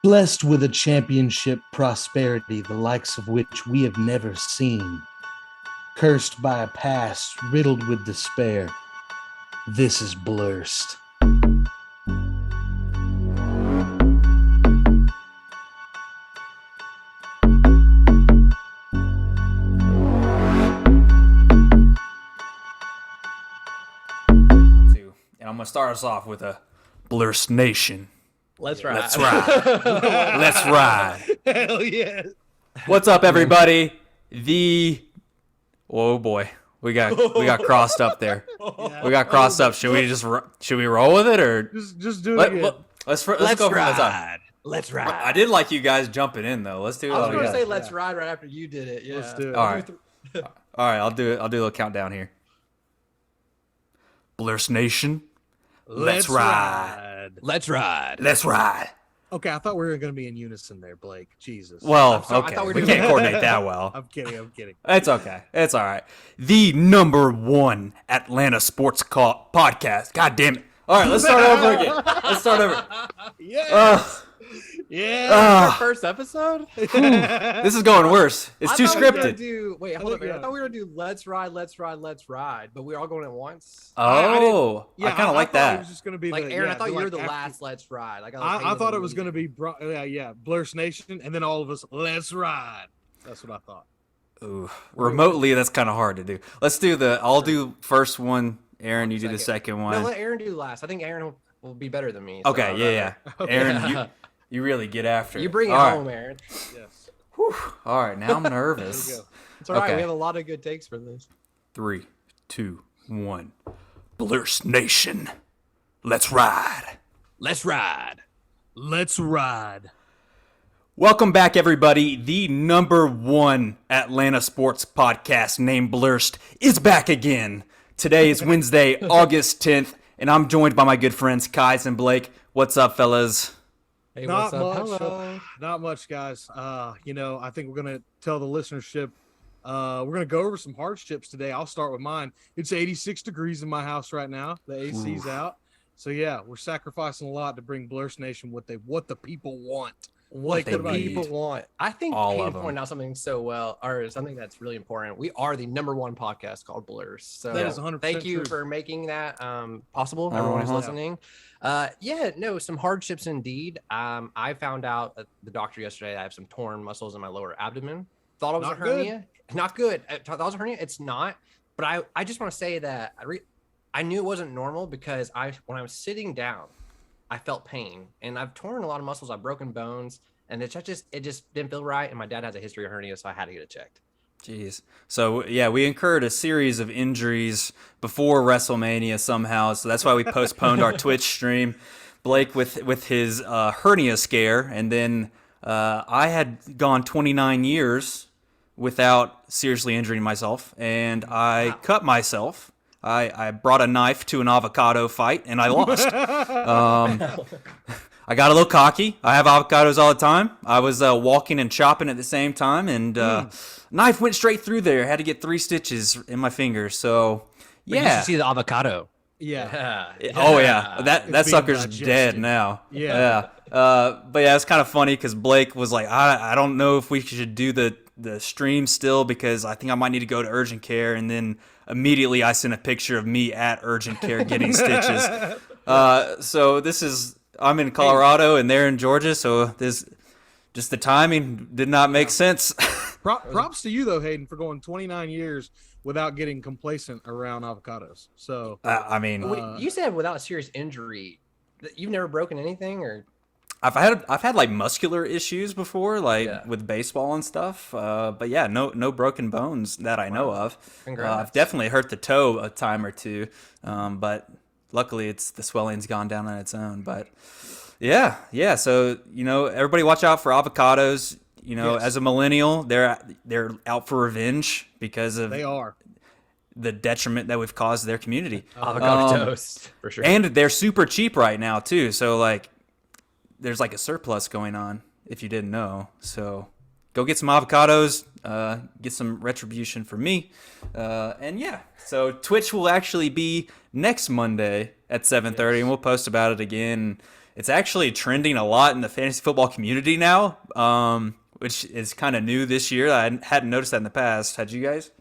blessed with a championship prosperity the likes of which we have never seen, cursed by a past riddled with despair. This is Blursed. And I'm going to start us off with a Blursed Nation. Let's ride. Let's ride. Let's ride. Hell yeah. What's up, everybody? Oh boy, we got crossed up there. Yeah. We got crossed up. Should we roll with it or Just do it again. let's go from the top. ride. Let's ride. I did like you guys jumping in though. Let's do it. I was all going to together. say let's ride right after you did it. Yeah. Let's do it. All right. All right, I'll do it. I'll do a little countdown here. Blursed Nation, let's ride. Let's ride. Let's ride. Okay, I thought we were going to be in unison there, Blake. Jesus. Well, sorry, I okay, thought we we were can't doing- coordinate that well. I'm kidding. It's okay. It's all right. The number one Atlanta sports podcast. God damn it. All right, let's start over again. Let's start over. Yes. Our first episode? This is going worse. It's too scripted. Wait, hold on, man. I thought we were going to do let's ride, but we were all going at once. Oh, I kind of like It that. was just going to be Like, Aaron, I thought you were the after- last let's ride. I thought it was going to be, Blurst Nation, and then all of us, let's ride. That's what I thought. Ooh, remotely, that's kind of hard to do. Let's do I'll do first one. Aaron, you do the second one. No, let Aaron do last. I think Aaron will be better than me. Okay, so, yeah. Aaron, you really get after You it. bring it All home, right. Aaron. Yes. Whew. All right, now I'm There we nervous. go. It's all right. Okay. We have a lot of good takes for this. 3, 2, 1. Blursed Nation, let's ride. Let's ride. Let's ride. Welcome back, everybody. The number one Atlanta sports podcast named Blursed is back again. Today is Wednesday, August 10th, and I'm joined by my good friends, Kais and Blake. What's up, fellas? Hey, Not what's up? much. Hello. Not much, guys. I think we're going to tell the listenership, we're going to go over some hardships today. I'll start with mine. It's 86 degrees in my house right now. The AC's out. So, yeah, we're sacrificing a lot to bring Blurst Nation what the people want. What they the need. people want. I think All Hayden of them. pointed out something or something that's really important. We are the number one podcast called Blurs. So That is 100% thank you true. for making that possible. Everyone who's Uh-huh. listening. Some hardships indeed. I found out at the doctor yesterday I have some torn muscles in my lower abdomen. Thought it was Not a good. hernia. Not good. I thought it was a hernia. It's not. But I just want to say that I knew it wasn't normal because when I was sitting down, I felt pain, and I've torn a lot of muscles. I've broken bones, and it just didn't feel right. And my dad has a history of hernia, so I had to get it checked. Jeez. So, yeah, we incurred a series of injuries before WrestleMania somehow, so that's why we postponed our Twitch stream. Blake with his hernia scare, and then I had gone 29 years without seriously injuring myself, and I cut myself. I brought a knife to an avocado fight, and I lost. I got a little cocky. I have avocados all the time. I was walking and chopping at the same time, and knife went straight through there. I had to get 3 stitches in my finger. So, But you yeah. should see the avocado. Yeah. Oh, yeah. That being sucker's digested. dead now. Yeah. But, yeah, it's kind of funny because Blake was like, I don't know if we should do the stream still because I think I might need to go to urgent care. And then immediately I sent a picture of me at urgent care getting stitches. So I'm in Colorado and they're in Georgia. So just the timing did not make sense. Props to you, though, Hayden, for going 29 years without getting complacent around avocados. So, I mean, Wait, you said without a serious injury, that you've never broken anything, or I've had like muscular issues before, like with baseball and stuff. But yeah, no broken bones that I know of. Congrats. I've definitely hurt the toe a time or two, but luckily the swelling's gone down on its own. But yeah. So everybody watch out for avocados. Yes. As a millennial, they're out for revenge because of they are. the detriment that we've caused their community. avocado toast for sure. And they're super cheap right now too. So like, there's like a surplus going on if you didn't know. So go get some avocados, get some retribution for me. And yeah, so Twitch will actually be next Monday at 7:30 and we'll post about it again. It's actually trending a lot in the fantasy football community now, which is kind of new this year. I hadn't noticed that in the past. Had you guys?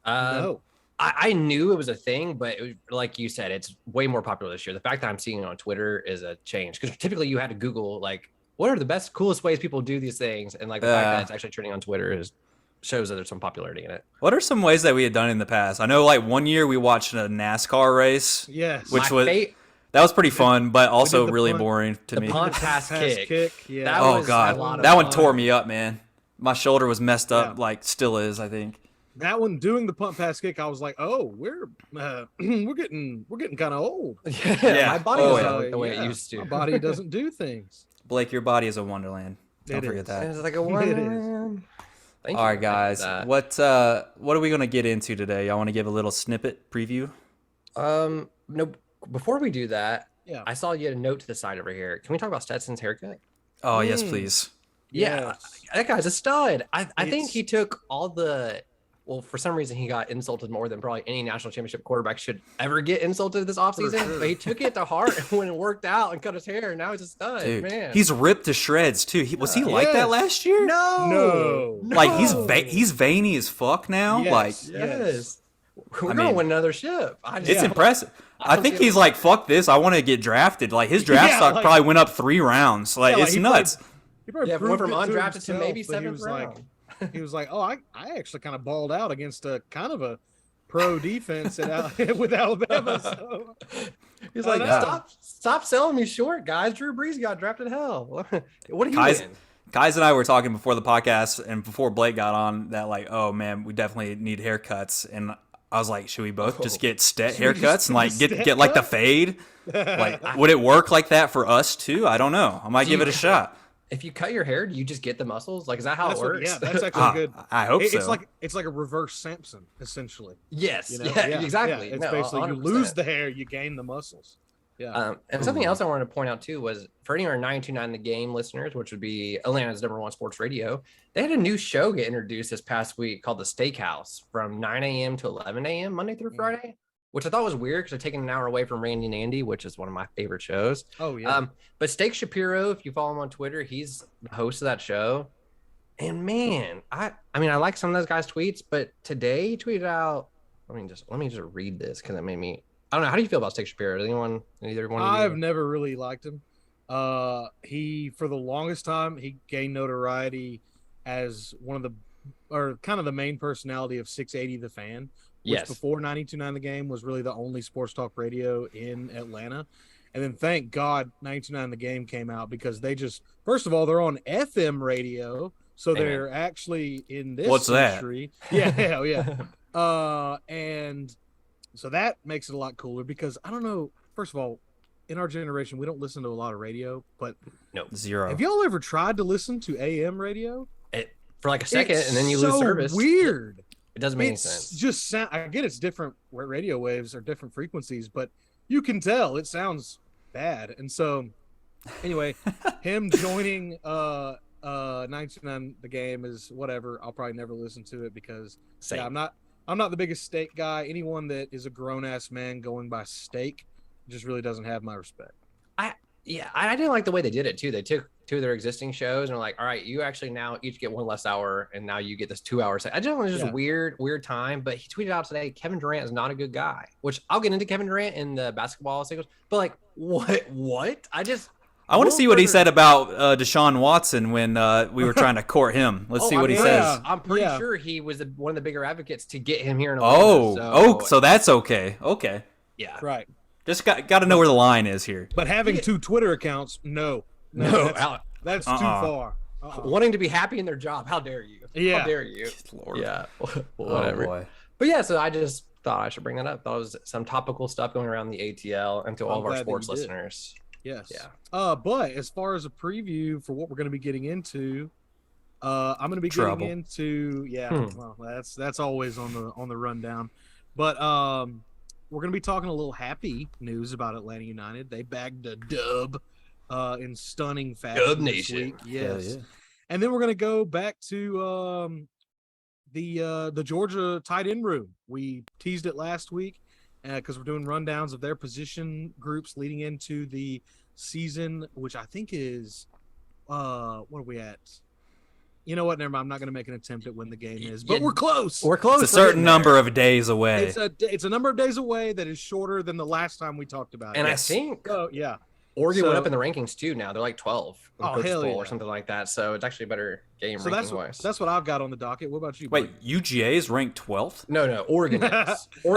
No. I knew it was a thing, but it was, like you said, it's way more popular this year. The fact that I'm seeing it on Twitter is a change because typically you had to Google like what are the best, coolest ways people do these things, and like the fact that it's actually trending on Twitter shows that there's some popularity in it. What are some ways that we had done in the past? I know like one year we watched a NASCAR race. Yes. Which that was pretty fun, but also really boring to me. The punt pass kick. Yeah. Oh god, that one tore me up, man. My shoulder was messed up, like still is, I think. That one, doing the punt pass kick, I was like, oh, we're getting kind of old. My body doesn't work the way it used to. My body doesn't do things. Blake, your body is a wonderland. Don't forget that. It's like a wonderland. All right, guys. What are we gonna get into today? Y'all want to give a little snippet preview? No. Before we do that, yeah, I saw you had a note to the side over here. Can we talk about Stetson's haircut? Oh yes, please. Yeah, that guy's a stud. I think he took all the. Well, for some reason, he got insulted more than probably any national championship quarterback should ever get insulted this offseason. But he took it to heart when it worked out and cut his hair. And now he's a stud, dude, man. He's ripped to shreds too. Was he like that last year? No. Like he's veiny as fuck now. Yes. We're gonna win another ship. It's impressive. I think he's like, fuck this. I want to get drafted. Like his draft stock probably went up 3 rounds. Like it's nuts. He went from undrafted to maybe 7th round. He was like, oh, I actually kind of balled out against a kind of a pro defense with Alabama. So. He's like, stop selling me short, guys. Drew Brees got drafted hell. What are you doing? Guys and I were talking before the podcast and before Blake got on that like, oh man, we definitely need haircuts. And I was like, should we both just get haircuts and like get like the fade? Like, would it work like that for us too? I don't know. I might give it a shot. If you cut your hair, do you just get the muscles? Like, is that how it works? Yeah, that's actually good. I hope so. It's like a reverse Samson, essentially. Yes. You know? Yeah, exactly. Yeah, it's basically 100%. You lose the hair, you gain the muscles. Yeah. And something else I wanted to point out too was for any of our 929 The Game listeners, which would be Atlanta's #1 sports radio, they had a new show get introduced this past week called The Steakhouse from 9 a.m. to 11 a.m. Monday through Friday, which I thought was weird because they're taking an hour away from Randy and Andy, which is one of my favorite shows. Oh, yeah. But Steak Shapiro, if you follow him on Twitter, he's the host of that show. And man, I mean, I like some of those guys' tweets, but today he tweeted out, let me just read this because it made me, I don't know. How do you feel about Steak Shapiro? Either one of you? I've never really liked him. He, for the longest time, he gained notoriety as kind of the main personality of 680 The Fan. Which before 92.9 The Game was really the only sports talk radio in Atlanta. And then thank God 92.9 The Game came out because they just, first of all, they're on FM radio. So they're actually in this country. Yeah. And so that makes it a lot cooler because I don't know, first of all, in our generation, we don't listen to a lot of radio, but zero. Have y'all ever tried to listen to AM radio? For like a second and then you lose service. Weird. It doesn't make any sense. Just sound. I get it's different radio waves or different frequencies, but you can tell it sounds bad. And so, anyway, him joining 99 The Game is whatever. I'll probably never listen to it because I'm not the biggest Steak guy. Anyone that is a grown ass man going by Steak just really doesn't have my respect. I didn't like the way they did it too. They took 2 of their existing shows and were like, all right, you actually now each get 1 less hour and now you get this 2 hours. I just know it was just a weird time, but he tweeted out today, Kevin Durant is not a good guy, which I'll get into Kevin Durant in the basketball singles, but like, what? I want to see what he said about Deshaun Watson when we were trying to court him. Let's see what he says. I'm pretty sure he was one of the bigger advocates to get him here in Atlanta. So that's okay. Okay. Yeah. Right. Just got to know where the line is here. But having 2 Twitter accounts, no, that's too far. Wanting to be happy in their job, how dare you? Yeah. How dare you? Lord. Yeah. Whatever. Oh, boy. But yeah, so I just thought I should bring that up. Thought it was some topical stuff going around the ATL and to all of our sports listeners. Yes. Yeah. But as far as a preview for what we're going to be getting into, I'm going to be getting into well, that's always on the rundown. But we're going to be talking a little happy news about Atlanta United. They bagged a dub in stunning fashion Dub this Nation. week. Yes. Yeah. And then we're going to go back to the Georgia tight end room. We teased it last week because we're doing rundowns of their position groups leading into the season, which I think is what are we at? You know what? Never mind. I'm not going to make an attempt at when the game is, but we're close. We're close. It's a certain number of days away. It's a number of days away that is shorter than the last time we talked about it. And I think yeah. Oregon went up in the rankings too. Now they're like 12 in the Oh, Coaches hell Bowl yeah. or something like that. So it's actually a better game So ranking wise. that's what I've got on the docket. What about you? Wait, UGA is ranked 12th? No, Oregon is. Oh.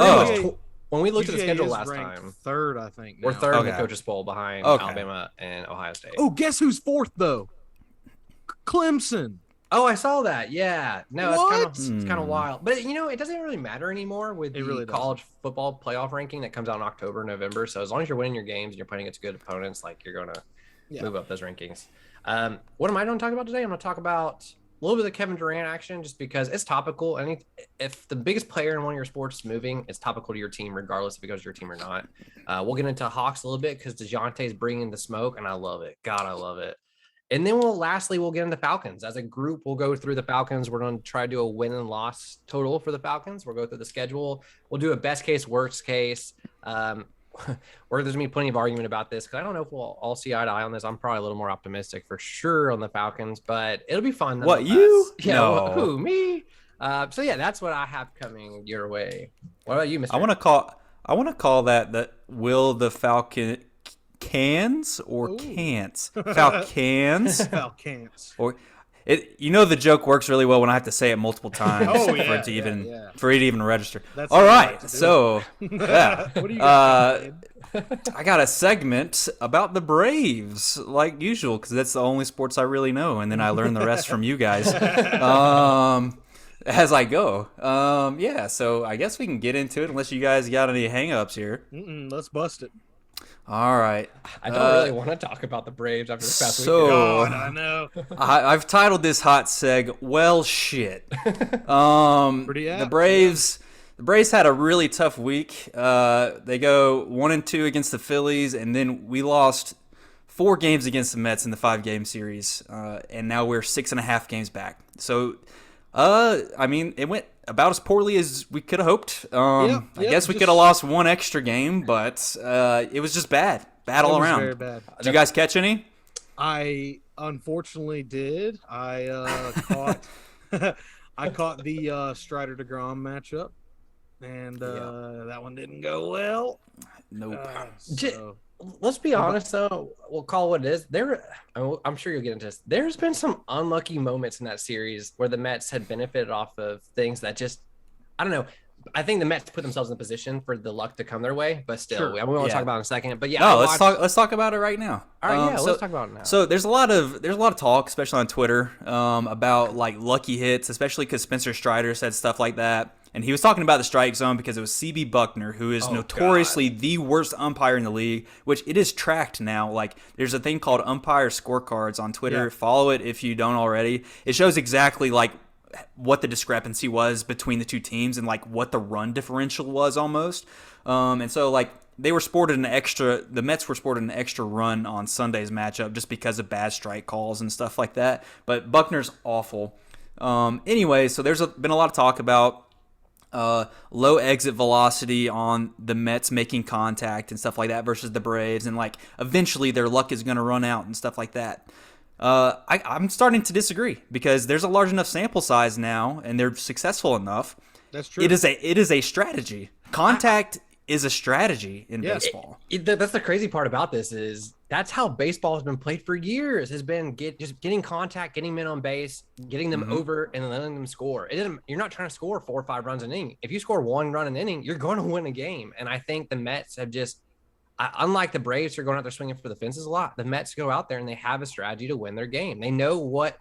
Was when we looked at the UGA schedule is last ranked time, third, I think. we're now. third in the Okay. Coaches Bowl behind Okay. Alabama and Ohio State. Oh, guess who's fourth though? Clemson. Oh, I saw that. Yeah. No, it's kind What? of wild. But it doesn't really matter anymore with It the really doesn't. college football playoff ranking that comes out in October, November. So as long as you're winning your games and you're playing against good opponents, like you're gonna move up those rankings. What am I going to talk about today? I'm going to talk about a little bit of the Kevin Durant action, just because it's topical. I think if the biggest player in one of your sports is moving, it's topical to your team, regardless if it goes to your team or not. We'll get into Hawks a little bit because DeJounte's bringing the smoke, and I love it. God, I love it. And then we'll get into Falcons. As a group, we'll go through the Falcons. We're going to try to do a win and loss total for the Falcons. We'll go through the schedule. We'll do a best case, worst case. Or there's going to be plenty of argument about this because I don't know if we'll all see eye to eye on this. I'm probably a little more optimistic for sure on the Falcons, but it'll be fun. What, nonetheless. you? Yeah, No. who, me? So yeah, that's what I have coming your way. What about you, Mr.? I want to call that the will the Falcon cans or Ooh. can'ts? Falcons Falcons. or it. The joke works really well when I have to say it multiple times Oh, for yeah, it to even yeah. for it to even register. That's All how I right, like to do so yeah. What do you got? Kid? I got a segment about the Braves, like usual, because that's the only sports I really know, and then I learn the rest from you guys as I go. Yeah, so I guess we can get into it, unless you guys got any hang-ups here. Let's bust it. All right. I don't really want to talk about the Braves after this past so- weekend. God, I know. I've titled this hot seg, well, shit. Pretty apt, The Braves had a really tough week. They go 1-2 against the Phillies, and then we lost 4 games against the Mets in the 5-game series, and now we're 6.5 games back. So, it went about as poorly as we could have hoped. I guess we could have lost 1 extra game, but it was just bad all around. Very bad. Did you guys catch any? I unfortunately did. I caught I caught the Strider DeGrom matchup, and that one didn't go well. Nope. So, Let's be honest, though. We'll call it what it is. I'm sure you'll get into this. There's been some unlucky moments in that series where the Mets had benefited off of things that just, I don't know. I think the Mets put themselves in a position for the luck to come their way, but still, Sure. we want to Yeah. talk about it in a second. But yeah, No, let's talk about it right now. All right, yeah, so- let's talk about it now. So there's a lot of talk, especially on Twitter, about like lucky hits, especially because Spencer Strider said stuff like that, and he was talking about the strike zone because it was CB Buckner, who is notoriously the worst umpire in the league, which it is tracked now. Like there's a thing called umpire scorecards on Twitter. Yeah. Follow it if you don't already. It shows exactly like what the discrepancy was between the two teams and like what the run differential was almost. And so like the Mets were sported an extra run on Sunday's matchup just because of bad strike calls and stuff like that. But Buckner's awful. Anyway, so there's been a lot of talk about low exit velocity on the Mets making contact and stuff like that versus the Braves, and like eventually their luck is going to run out and stuff like that. I'm starting to disagree because there's a large enough sample size now, and they're successful enough. that's true. It is a strategy. Contact is a strategy in baseball. That's the crazy part about this is that's how baseball has been played for years. Has been just getting contact, getting men on base, getting them over, and then letting them score. You're not trying to score 4 or 5 runs an inning. If you score 1 run an inning, you're going to win a game. And I think the Mets have just, unlike the Braves, who are going out there swinging for the fences a lot. The Mets go out there and they have a strategy to win their game. They know what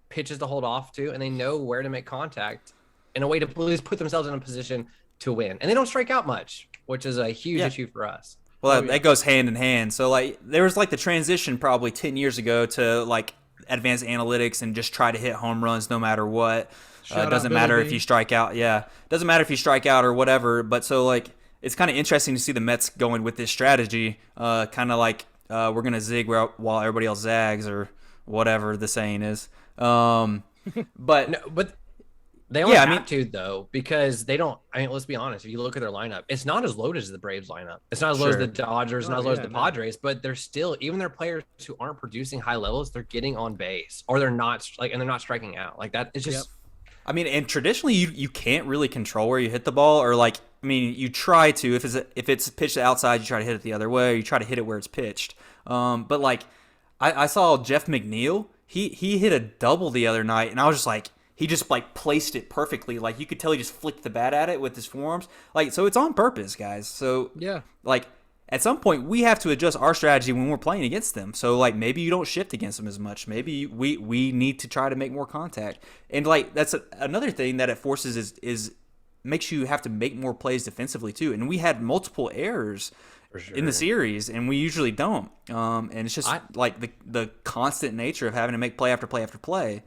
pitches to hold off to, and they know where to make contact in a way to please put themselves in a position to win. And they don't strike out much, which is a huge issue for us. Well, that goes hand in hand. So, like, there was, like, the transition probably 10 years ago to, like, advanced analytics and just try to hit home runs no matter what. Shout out Doesn't Billy matter B. if you strike out. Yeah. Doesn't matter if you strike out or whatever. But so, like, it's kind of interesting to see the Mets going with this strategy. Kind of like we're going to zig while everybody else zags or whatever the saying is. But They only Yeah, I have mean- to though, because they don't. I mean, let's be honest. If you look at their lineup, it's not as loaded as the Braves lineup. It's not as low as Sure. the Dodgers, not as low as the no. Padres. But they're still, even their players who aren't producing high levels, they're getting on base, or they're not and they're not striking out like that. It's just. I mean, and traditionally you can't really control where you hit the ball, or like, I mean, you try to. If it's pitched outside, you try to hit it the other way, or you try to hit it where it's pitched. But like, I saw Jeff McNeil. He hit a double the other night, and I was just like, he just like placed it perfectly. Like you could tell he just flicked the bat at it with his forearms. Like, so it's on purpose, guys. So Yeah. like at some point we have to adjust our strategy when we're playing against them. So like maybe you don't shift against them as much. Maybe we need to try to make more contact. And like that's another thing that it forces is makes you have to make more plays defensively too. And we had multiple errors in the series, and we usually don't. And it's just like the constant nature of having to make play after play after play.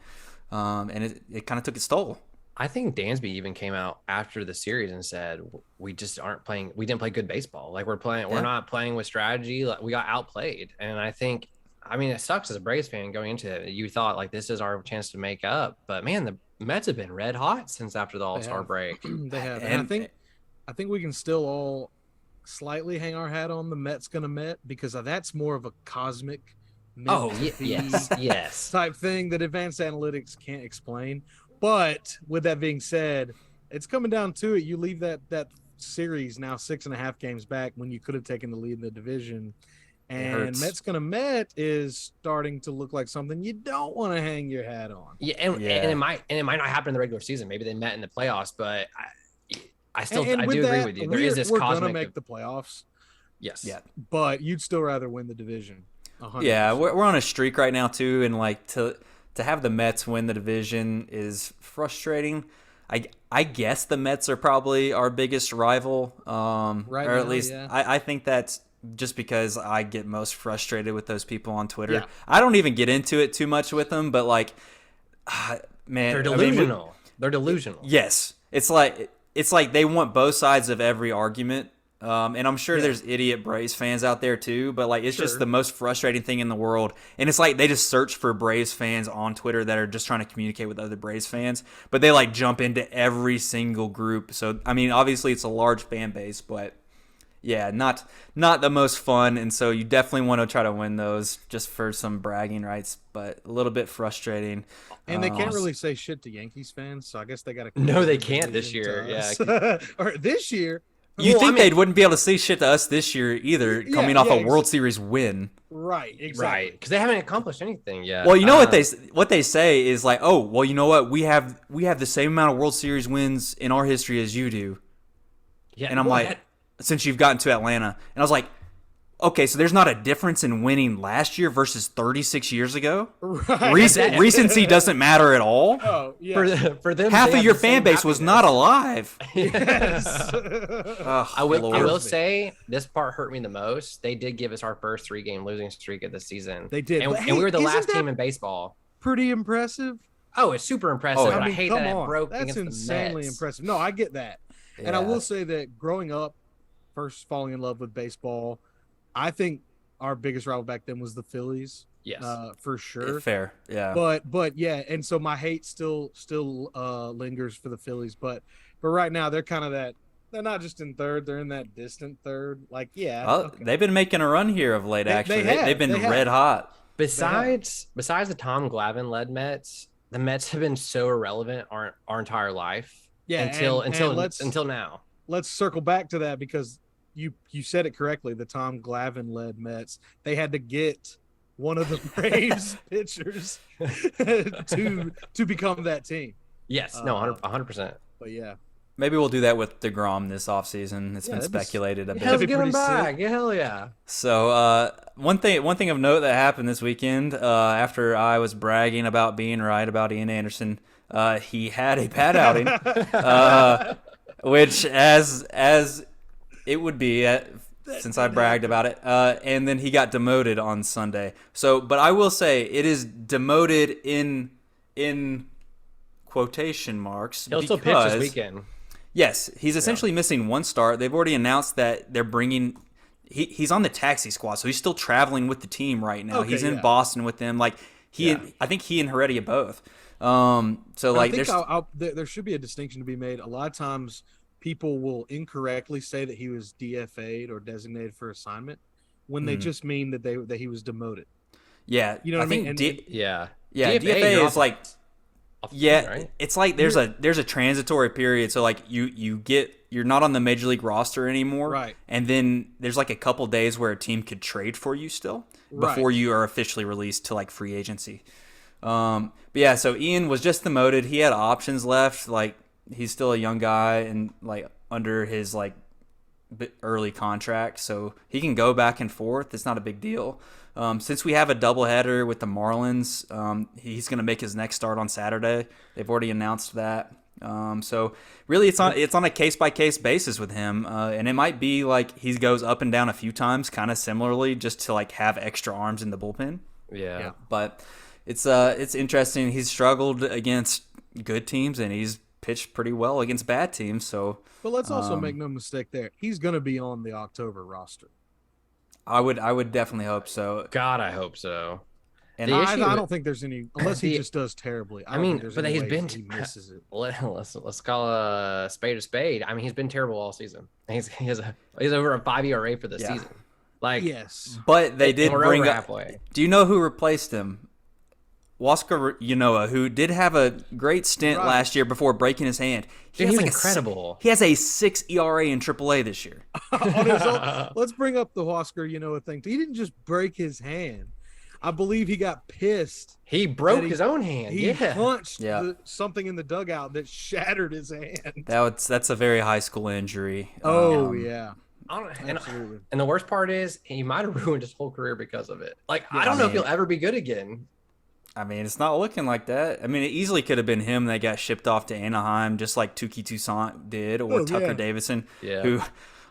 And it kind of took its toll. I think Dansby even came out after the series and said, "We just aren't playing. We didn't play good baseball. Like we're not playing with strategy. Like we got outplayed." And I think, I mean, it sucks as a Braves fan going into it. You thought like this is our chance to make up, but man, the Mets have been red hot since after the All-Star break. They have. And I think we can still all slightly hang our hat on the Mets gonna Met, because that's more of a cosmic yes type thing that advanced analytics can't explain. But with that being said, it's coming down to it. You leave that series now 6.5 games back when you could have taken the lead in the division. And Mets gonna Met is starting to look like something you don't want to hang your hat on. Yeah, and it might not happen in the regular season. Maybe they met in the playoffs, but I do agree with you. There is this we're cosmic. Gonna make the playoffs. Yes. Yeah. But you'd still rather win the division. 100%. Yeah, we're on a streak right now too, and like to have the Mets win the division is frustrating. I guess the Mets are probably our biggest rival, right or at now, least yeah. I think that's just because I get most frustrated with those people on Twitter. Yeah. I don't even get into it too much with them, but like, man, They're delusional. They're delusional. Yes, it's like they want both sides of every argument. And I'm sure there's idiot Braves fans out there too, but like it's just the most frustrating thing in the world. And it's like they just search for Braves fans on Twitter that are just trying to communicate with other Braves fans, but they like jump into every single group. So I mean, obviously it's a large fan base, but yeah, not the most fun. And so you definitely want to try to win those just for some bragging rights, but a little bit frustrating. And they can't really say shit to Yankees fans, so I guess they got to. No, they can't this year. Yeah, or this year. You think they wouldn't be able to say shit to us this year either, coming off a World Series win? Right, exactly. Right, because they haven't accomplished anything yet. Well, you know what they say is like, oh, well, you know what, we have the same amount of World Series wins in our history as you do. Yeah, and I'm like, since you've gotten to Atlanta, and I was like, okay, so there's not a difference in winning last year versus 36 years ago. Right. Recency doesn't matter at all. Oh, yeah. For them, half of your fan base was not alive. Yes. I will say this part hurt me the most. They did give us our first 3-game losing streak of the season. They did, and we were the last team in baseball. Pretty impressive. Oh, it's super impressive. Oh, but I mean, I hate come that on. it broke That's against insanely the Mets. impressive. No, I get that. And I will say that growing up, first falling in love with baseball, I think our biggest rival back then was the Phillies. Yes, Yeah, for sure. fair, yeah. But yeah, and so my hate still lingers for the Phillies. But right now they're kind of that. They're not just in third; they're in that distant third. Like, yeah, Well, they've been making a run here of late. Actually, they've been They have. red hot. Besides the Tom Glavine led Mets, the Mets have been so irrelevant our entire life. Yeah, until now. Let's circle back to that, because you said it correctly. The Tom Glavine led Mets, they had to get one of the Braves pitchers to become that team. Yes, no, 100%. But yeah, Maybe we'll do that with DeGrom this offseason. It's been speculated a bit. Hell, be get him pretty back. sick. Yeah, hell yeah. So one thing of note that happened this weekend, after I was bragging about being right about Ian Anderson, he had a pad outing, which as it would be since I bragged about it, and then he got demoted on Sunday. So, but I will say it is demoted in quotation marks. He'll still pitch this weekend. Yes, he's essentially missing one start. They've already announced that they're bringing. He's on the taxi squad, so he's still traveling with the team right now. Okay, he's in Boston with them. Like I think he and Heredia both. So But like, I think there should be a distinction to be made. A lot of times, people will incorrectly say that he was DFA'd or designated for assignment when they just mean that he was demoted. yeah, You know what I mean? Yeah. DFA you're is like, off the yeah, team, right? it's like there's a transitory period. So like you're not on the major league roster anymore, Right. And then there's like a couple days where a team could trade for you still before you are officially released to like free agency. But yeah, so Ian was just demoted. He had options left. Like, he's still a young guy and like under his like early contract, so he can go back and forth. It's not a big deal. Since we have a doubleheader with the Marlins, he's going to make his next start on Saturday. They've already announced that. So really, it's on a case by case basis with him, and it might be like he goes up and down a few times, kind of similarly, just to like have extra arms in the bullpen. Yeah. But it's interesting. He's struggled against good teams, and he's pitched pretty well against bad teams. So, but let's also make no mistake there. He's going to be on the October roster. I would definitely hope so. God, I hope so. And I don't think there's any, unless he just does terribly. I mean, but he misses it. Let's call a spade. I mean, he's been terrible all season. He's over a 5 ERA for the season. Like, yes, but they did bring up. Halfway. Do you know who replaced him? Huascar Ynoa, who did have a great stint last year before breaking his hand. He's incredible. He has a 6 ERA in AAA this year. Let's bring up the Huascar Ynoa thing. He didn't just break his hand. I believe he got pissed. He broke his own hand. He punched something in the dugout that shattered his hand. That's a very high school injury. Yeah. Absolutely. And the worst part is he might have ruined his whole career because of it. Like, I don't know if he'll ever be good again. I mean, it's not looking like that. I mean, it easily could have been him that got shipped off to Anaheim, just like Tukey Toussaint did, or Tucker Davidson, who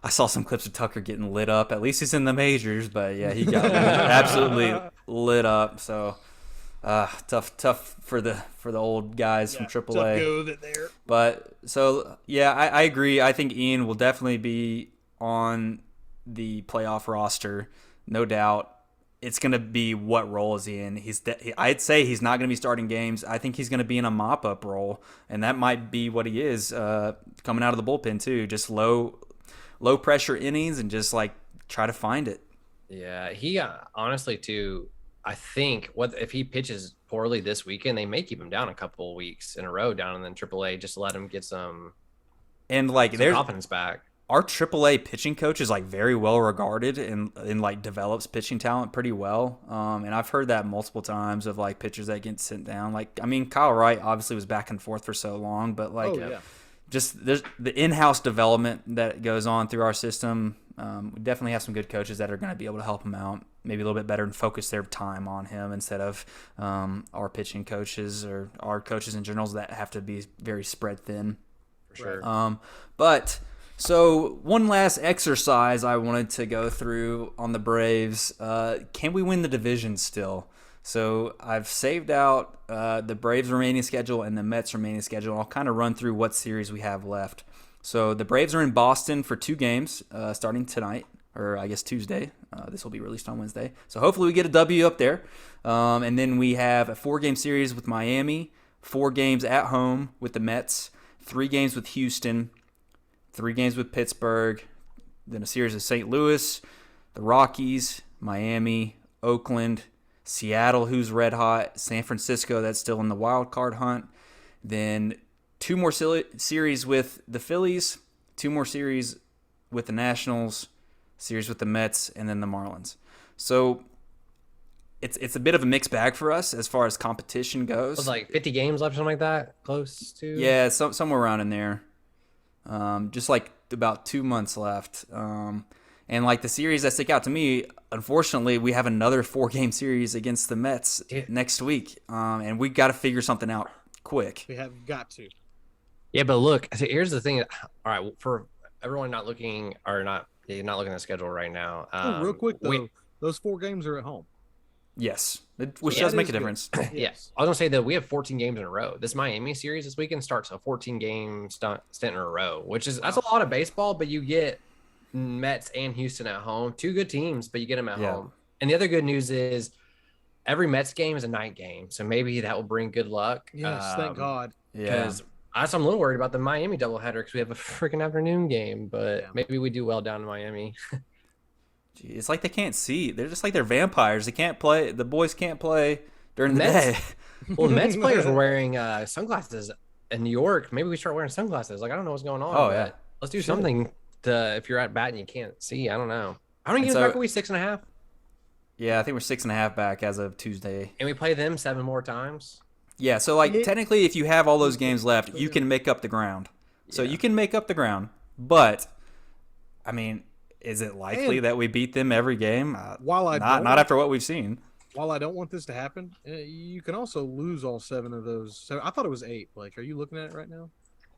I saw some clips of Tucker getting lit up. At least he's in the majors, but yeah, he got absolutely lit up. So tough for the old guys from AAA. But so yeah, I agree. I think Ian will definitely be on the playoff roster, no doubt. It's going to be what role is he in. I'd say he's not going to be starting games. I think he's going to be in a mop-up role, and that might be what he is coming out of the bullpen too. Just low pressure innings and just like try to find it. Yeah, he honestly too. I think if he pitches poorly this weekend, they may keep him down a couple of weeks in a row down in the AAA just to let him get some confidence back. Our AAA pitching coach is like very well regarded and like develops pitching talent pretty well. And I've heard that multiple times of like pitchers that get sent down. Like, I mean, Kyle Wright obviously was back and forth for so long, but like just there's the in-house development that goes on through our system. We definitely have some good coaches that are going to be able to help him out maybe a little bit better and focus their time on him instead of our pitching coaches or our coaches in general that have to be very spread thin. For sure. So one last exercise I wanted to go through on the Braves. Can we win the division still? So I've saved out the Braves' remaining schedule and the Mets' remaining schedule. I'll kind of run through what series we have left. So the Braves are in Boston for 2 games starting tonight, or I guess Tuesday. This will be released on Wednesday. So hopefully we get a W up there. And then we have a 4-game series with Miami, 4 games at home with the Mets, 3 games with Houston, 3 games with Pittsburgh, then a series of St. Louis, the Rockies, Miami, Oakland, Seattle, who's red hot, San Francisco, that's still in the wild card hunt, then 2 more series with the Phillies, 2 more series with the Nationals, series with the Mets, and then the Marlins. So it's a bit of a mixed bag for us as far as competition goes. It was like 50 games left, something like that, close to. Yeah, somewhere around in there. Just like about 2 months left. And like the series that stick out to me, unfortunately, we have another 4-game series against the Mets next week. And we got to figure something out quick. We have got to. Yeah, but look, here's the thing. All right, for everyone not looking at the schedule right now. Real quick though, those 4 games are at home. Yes, which does make a difference. Yes, I was gonna say that we have 14 games in a row. This Miami series this weekend starts a 14-game stint in a row, that's a lot of baseball. But you get Mets and Houston at home, 2 good teams, but you get them at home. And the other good news is every Mets game is a night game, so maybe that will bring good luck. Yes, thank God. Because I'm a little worried about the Miami doubleheader because we have a freaking afternoon game, but Yeah. maybe we do well down in Miami. Gee, it's like they can't see. They're just like they're vampires. They can't play. The boys can't play during the Mets- day. Well, the Mets players were wearing sunglasses in New York. Maybe we start wearing sunglasses. Like, I don't know what's going on. Oh, but yeah. let's do something to, if you're at bat and you can't see. I don't know. How many games so- back are we? 6.5? Yeah, I think we're 6.5 back as of Tuesday. And we play them 7 more times. Yeah, so like technically, if you have all those games left, you can make up the ground. So Yeah. you can make up the ground, but I mean, is it likely that we beat them every game? While I not don't- after what we've seen. While I don't want this to happen, you can also lose all 7 of those. So I thought it was 8. Blake, are you looking at it right now?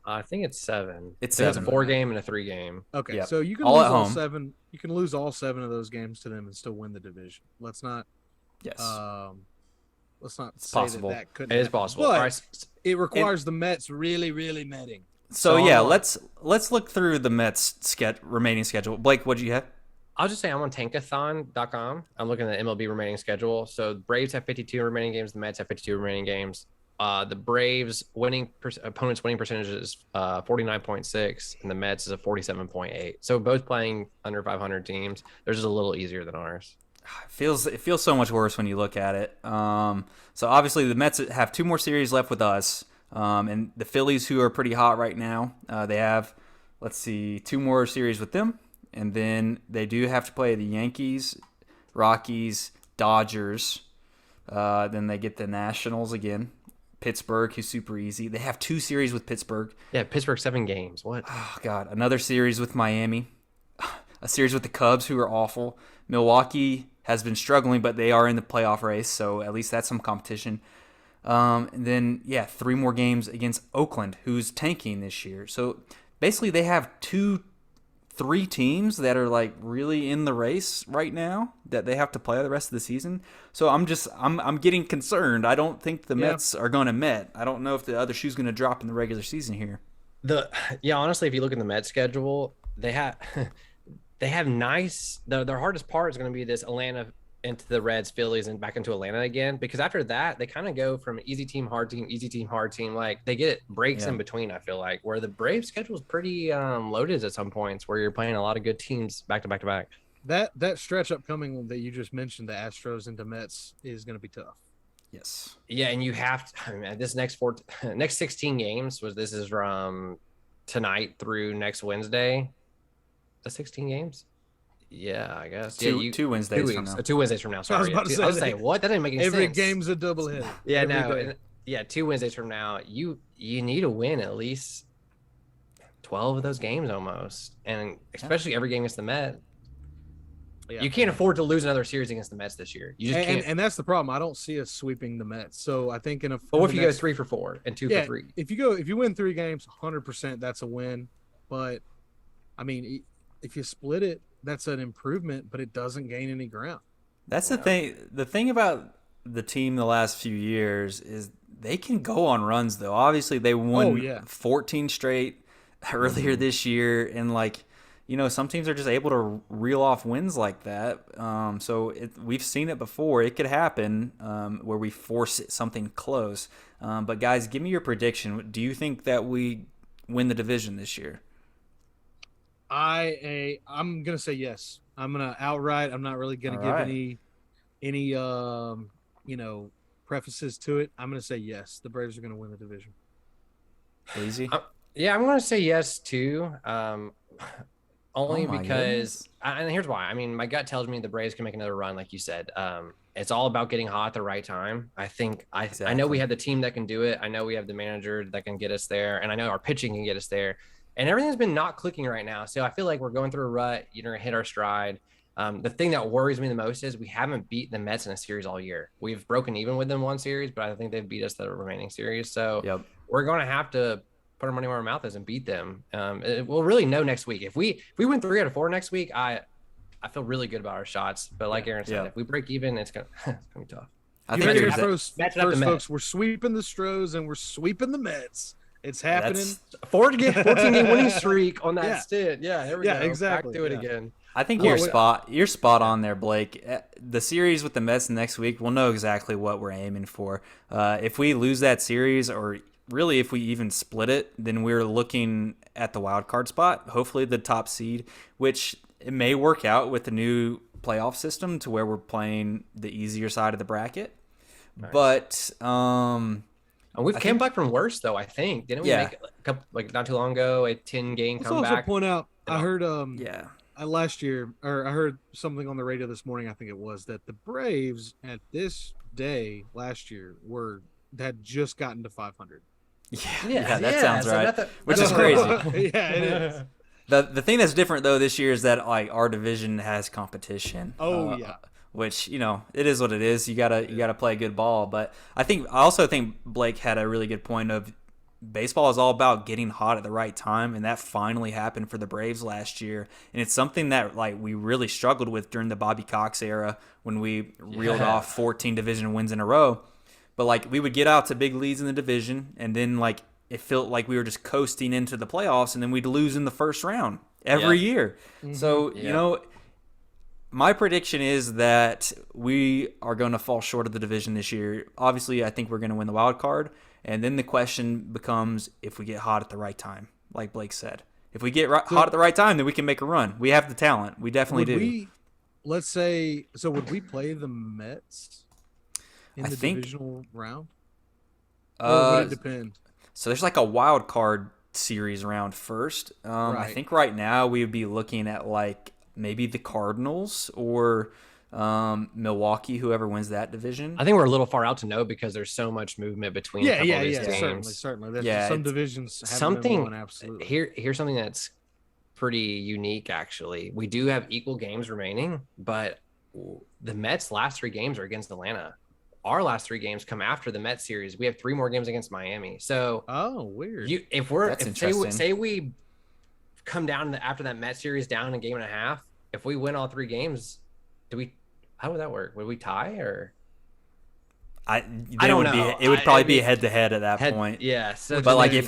I think it's 7. It's I think 7. It's a 4-game and a 3-game. Okay, Yep. so you can All lose at all home. 7. You can lose all 7 of those games to them and still win the division. Let's not. Yes. Let's not say possible. that couldn't. It is happen. possible. But All right. it requires the Mets really, really metting. so so yeah, I'm on- let's look through the Mets remaining schedule. Blake, what do you have? I'll just say I'm on tankathon.com. I'm looking at the MLB remaining schedule. So Braves have 52 remaining games. The Mets have 52 remaining games. The Braves opponents winning percentage is 49.6, and the Mets is a 47.8. So both playing under 500 teams. They're just a little easier than ours. It feels so much worse when you look at it. So obviously the Mets have 2 more series left with us, and the Phillies, who are pretty hot right now, they have 2 more series with them, and then they do have to play the Yankees, Rockies, Dodgers. Then they get the Nationals again, Pittsburgh, who's super easy. They have 2 series with Pittsburgh. Yeah, Pittsburgh 7 games. What? Oh God, another series with Miami, a series with the Cubs, who are awful. Milwaukee has been struggling, but they are in the playoff race, so at least that's some competition. And then 3 more games against Oakland, who's tanking this year. So basically, they have 3 teams that are like really in the race right now that they have to play the rest of the season. So I'm getting concerned. I don't think the Mets are going to Met. I don't know if the other shoe's going to drop in the regular season here. Honestly, if you look at the Mets schedule, they have nice. Their hardest part is going to be this Atlanta into the Reds, Phillies, and back into Atlanta again. Because after that, they kind of go from easy team, hard team, easy team, hard team. Like they get breaks in between. I feel like where the Braves schedule is pretty loaded at some points, where you're playing a lot of good teams back to back to back. That stretch upcoming that you just mentioned, the Astros into Mets, is going to be tough. Yes. Yeah, and you have to. I mean, this next 16 games this is from tonight through next Wednesday. The 16 games. Yeah, I guess. Two Wednesdays from now. 2 Wednesdays from now. Sorry. I was about to say I was that. saying, what? That didn't make any Every sense. game's a doubleheader. Yeah, Every no. day. 2 Wednesdays from now, you need to win at least 12 of those games almost. And especially every game against the Mets. Yeah. You can't afford to lose another series against the Mets this year. You just can't. And that's the problem. I don't see us sweeping the Mets. So I think But what if you go 3 for 4 and 2 for 3? If you win 3 games, 100% that's a win. But I mean, if you split it, that's an improvement, but it doesn't gain any ground. That's the thing. The thing about the team the last few years is they can go on runs, though. Obviously, they won 14 straight earlier this year, and some teams are just able to reel off wins like that. We've seen it before. It could happen where we force something close. But guys, give me your prediction. Do you think that we win the division this year? I'm gonna say yes. I'm gonna outright. I'm not really gonna give any prefaces to it. I'm gonna say yes. The Braves are gonna win the division. Easy. Yeah, I'm gonna say yes too. Only Oh my because, and here's why. I mean, my gut tells me the Braves can make another run, like you said. It's all about getting hot at the right time. I think I know we have the team that can do it. I know we have the manager that can get us there, and I know our pitching can get us there. And everything's been not clicking right now. So I feel like we're going through a rut. You're gonna hit our stride. The thing that worries me the most is we haven't beat the Mets in a series all year. We've broken even with them one series, but I think they've beat us the remaining series. So we're going to have to put our money where our mouth is and beat them. We'll really know next week. If we win 3 out of 4 next week, I feel really good about our shots. But like Aaron said, if we break even, it's gonna be tough. I You think heard it there's first, folks. We're sweeping the Stros and we're sweeping the Mets. It's happening. 14-game winning streak on that stint. Yeah, there we go. Exactly. Back to it again. I think Well, you're spot on there, Blake. The series with the Mets next week, we'll know exactly what we're aiming for. If we lose that series, or really if we even split it, then we're looking at the wild card spot, hopefully the top seed, which it may work out with the new playoff system to where we're playing the easier side of the bracket. Nice. But And we've came back from worse though, I think. Didn't we make a couple, like not too long ago, a 10-game Let's comeback? also point out, I heard yeah. last year, or I heard something on the radio this morning, I think it was, that the Braves at this day last year had just gotten to 500. Yeah, that sounds right. Which is That's crazy. Yeah, it is. The thing that's different though this year is that like our division has competition. Oh yeah. Which, you know, it is what it is. You gotta play a good ball. But I also think Blake had a really good point of baseball is all about getting hot at the right time, and that finally happened for the Braves last year. And it's something that like we really struggled with during the Bobby Cox era when we reeled off 14 division wins in a row. But like we would get out to big leads in the division, and then like it felt like we were just coasting into the playoffs, and then we'd lose in the first round every year. Mm-hmm. So, you know, my prediction is that we are going to fall short of the division this year. Obviously, I think we're going to win the wild card. And then the question becomes if we get hot at the right time, like Blake said. If we get hot at the right time, then we can make a run. We have the talent. We definitely do. Let's say, so would we play the Mets in the divisional round? Or would it depend? So there's like a wild card series round first. Right. I think right now we would be looking at like maybe the Cardinals or Milwaukee, whoever wins that division. I think we're a little far out to know because there's so much movement between a couple of these games. Certainly. Some divisions haven't been won, absolutely. Here's something that's pretty unique, actually. We do have equal games remaining, but the Mets' last 3 games are against Atlanta. Our last 3 games come after the Mets series. We have 3 more games against Miami. So, weird. Say we come down after that Mets series down a game and a half, if we win all 3 games, how would that work? Would we tie or? I don't know. It would probably be head to head at that point. Yeah. So, but like if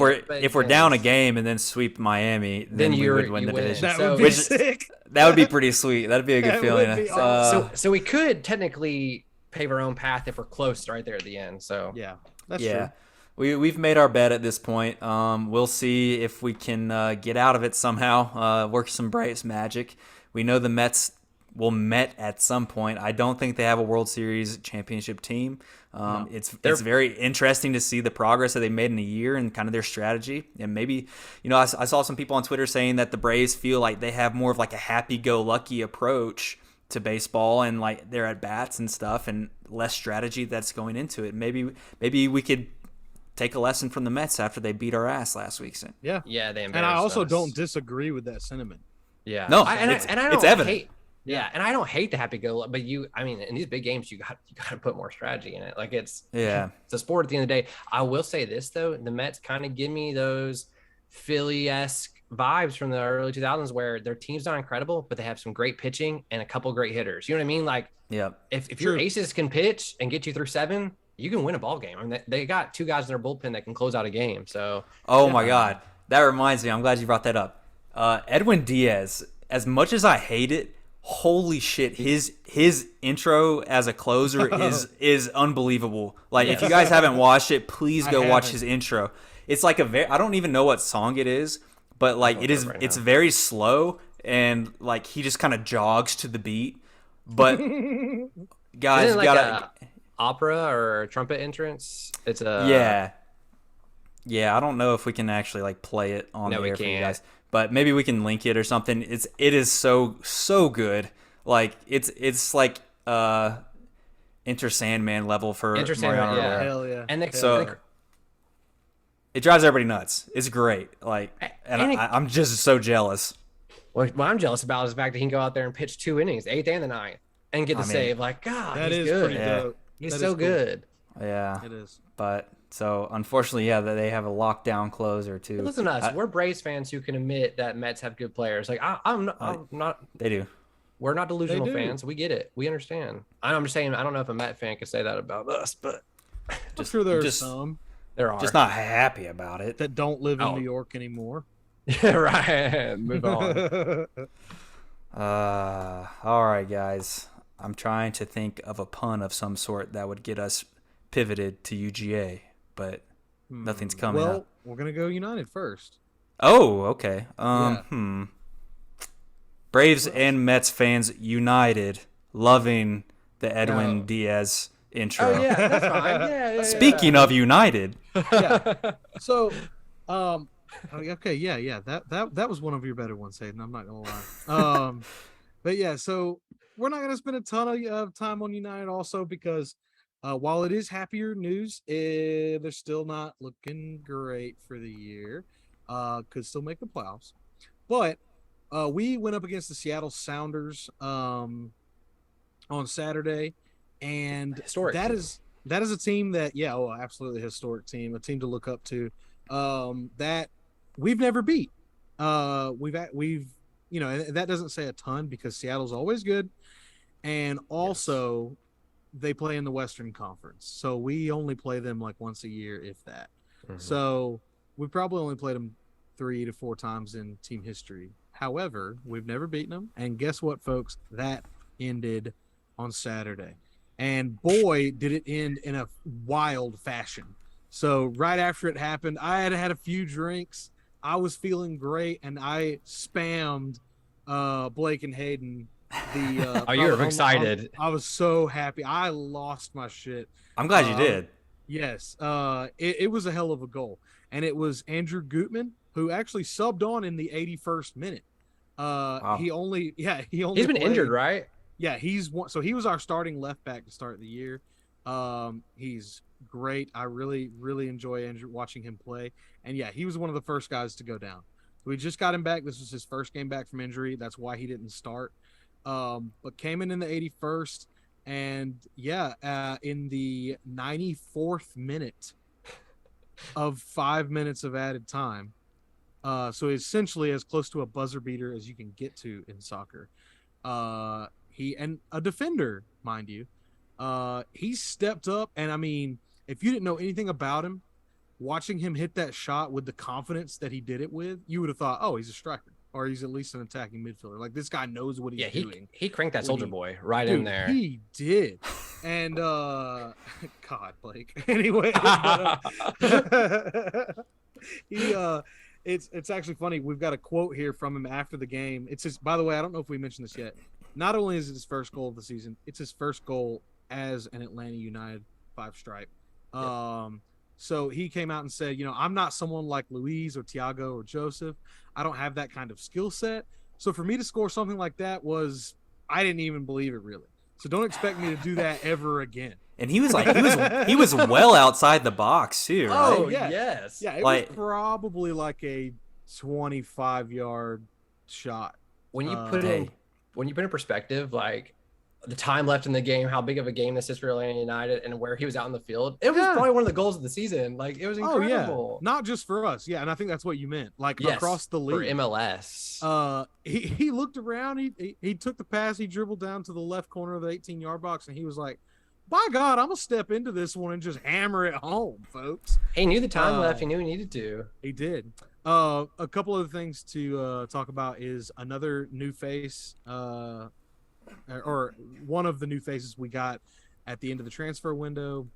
we're down a game and then sweep Miami, then we would win the division. That would be sick. That would be pretty sweet. That'd be a good feeling. Awesome. So we could technically pave our own path if we're close right there at the end. So yeah, that's true. We've made our bet at this point. We'll see if we can get out of it somehow. Work some Braves magic. We know the Mets will Met at some point. I don't think they have a World Series championship team. No. It's very interesting to see the progress that they made in a year and kind of their strategy. And maybe, I saw some people on Twitter saying that the Braves feel like they have more of like a happy-go-lucky approach to baseball and like their at-bats and stuff and less strategy that's going into it. Maybe we could take a lesson from the Mets after they beat our ass last week. Yeah, they embarrassed and I also us. don't disagree with that sentiment. Yeah, no, it's evident. And I don't hate the happy-go, but in these big games, you got to put more strategy in it. Like it's a sport at the end of the day. I will say this though, the Mets kind of give me those Philly-esque vibes from the early 2000s where their team's not incredible, but they have some great pitching and a couple great hitters. You know what I mean? Like, if your aces can pitch and get you through 7, you can win a ball game. I mean, they got 2 guys in their bullpen that can close out a game. So, my God, that reminds me. I'm glad you brought that up. Edwin Diaz. As much as I hate it, holy shit, his intro as a closer is unbelievable. Like, if you guys haven't watched it, please go watch his intro. It's like I don't even know what song it is, but like it's very slow and like he just kind of jogs to the beat. But guys, you gotta opera or trumpet entrance. It's a yeah. I don't know if we can actually like play it on the air for you guys, but maybe we can link it or something. It is so good. Like it's like Enter Sandman level for Enter Sandman. Yeah, hell yeah. And it drives everybody nuts. It's great. Like, I'm just so jealous. What I'm jealous about is the fact that he can go out there and pitch 2 innings, 8th and the 9th, and get the save. Like, God, he's good. Pretty dope. He's so good. Yeah, it is. But so unfortunately, they have a lockdown closer too. But listen to us. We're Braves fans who can admit that Mets have good players. Like I'm not. They do. We're not delusional fans. We get it. We understand. I'm just saying. I don't know if a Met fan can say that about us, but I'm sure there's some. There are just not happy about it that don't live in New York anymore. Yeah, right. Move on. All right, guys. I'm trying to think of a pun of some sort that would get us pivoted to UGA, but nothing's coming Well, up. we're gonna go United first. Oh, okay. Yeah. Braves Well, and Mets fans united, loving the Edwin No. Diaz intro. Oh yeah, that's fine. Yeah. Speaking of united, yeah. So, okay, yeah. That was one of your better ones, Hayden. I'm not gonna lie. But yeah, so we're not gonna spend a ton of time on United also because while it is happier news, they're still not looking great for the year. Could still make the playoffs, but we went up against the Seattle Sounders on Saturday, and Historic that team. is a team that absolutely historic team, a team to look up to, that we've never beat. We've and that doesn't say a ton because Seattle's always good, and also they play in the Western Conference, so we only play them like once a year, if that. So we probably only played them 3 to 4 times in team history. However, we've never beaten them, and guess what, folks? That ended on Saturday, and boy, did it end in a wild fashion. So right after it happened, I had a few drinks. I was feeling great, and I spammed Blake and Hayden. Oh, you were excited. I was so happy. I lost my shit. I'm glad you did. Yes. It was a hell of a goal, and it was Andrew Gutman who actually subbed on in the 81st minute. Wow. He's been injured, right? Yeah, he was our starting left back to start the year. He's great. I really, really enjoy Andrew watching him play. And yeah, he was one of the first guys to go down. We just got him back. This was his first game back from injury. That's why he didn't start. But came in the 81st, and in the 94th minute of 5 minutes of added time. So essentially as close to a buzzer beater as you can get to in soccer. He and a defender, mind you. He stepped up, and I mean, if you didn't know anything about him, watching him hit that shot with the confidence that he did it with, you would have thought, oh, he's a striker, or he's at least an attacking midfielder. Like, this guy knows what he's doing. He cranked that Soldier Boy right in there. He did. And God, Blake. Anyway, it's actually funny. We've got a quote here from him after the game. It says, by the way, I don't know if we mentioned this yet. Not only is it his first goal of the season, it's his first goal as an Atlanta United 5-stripe. So he came out and said, I'm not someone like Luis or Thiago or Joseph. I don't have that kind of skill set. So for me to score something like that I didn't even believe it, really. So don't expect me to do that ever again. And he was he was well outside the box too, right? Oh, yes. Yeah, it was probably like a 25-yard shot. When you put it in perspective, like the time left in the game, how big of a game this is for Atlanta United, and where he was out in the field, it was probably one of the goals of the season. Like, it was incredible. Not just for us, and I think that's what you meant. Like, across the league for MLS. He looked around, he took the pass, he dribbled down to the left corner of the 18-yard box, and he was like, by God, I'm gonna step into this one and just hammer it home, folks. He knew the time left. He knew he needed to. He did. A couple of things to talk about is another new face, or one of the new faces we got at the end of the transfer window.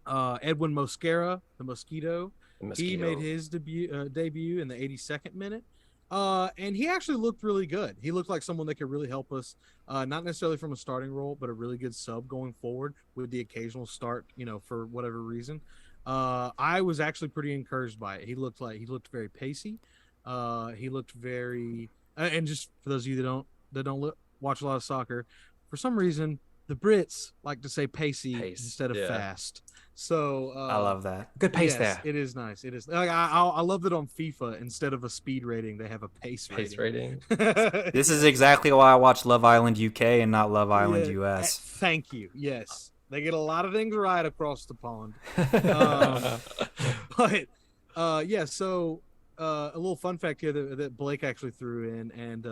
Edwin Mosquera, the Mosquito. He made his debut in the 82nd minute. And he actually looked really good. He looked like someone that could really help us, not necessarily from a starting role, but a really good sub going forward with the occasional start, for whatever reason. I was actually pretty encouraged by it. He looked very pacey. He looked very, and just for those of you that don't watch a lot of soccer, for some reason the Brits like to say pacey instead of fast. So I love that. Good pace there. It is nice. It is. Like, I love that on FIFA, instead of a speed rating, they have a pace rating. This is exactly why I watch Love Island UK and not Love Island US. Thank you. Yes, they get a lot of things right across the pond. So a little fun fact here that Blake actually threw in, and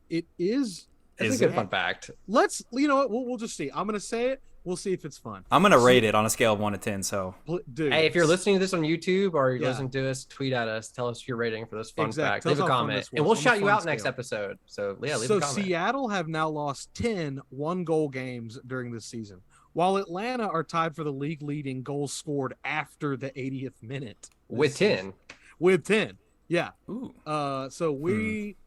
it is. It's a good fun fact. You know what? We'll just see. I'm gonna say it. We'll see if it's fun. I'm gonna rate it on a scale of 1 to 10. So, Dude, Hey, if you're listening to this on YouTube or you're Yeah. listening to us, tweet at us. Tell us your rating for this fun Exactly. fact. Tell us Leave a how fun comment, this was and we'll on the shout you fun out next scale. episode. So yeah, leave So a comment. Seattle have now lost 10 one-goal games during this season, while Atlanta are tied for the league leading goals scored after the 80th minute this With season. 10. With 10, yeah. ooh. So we,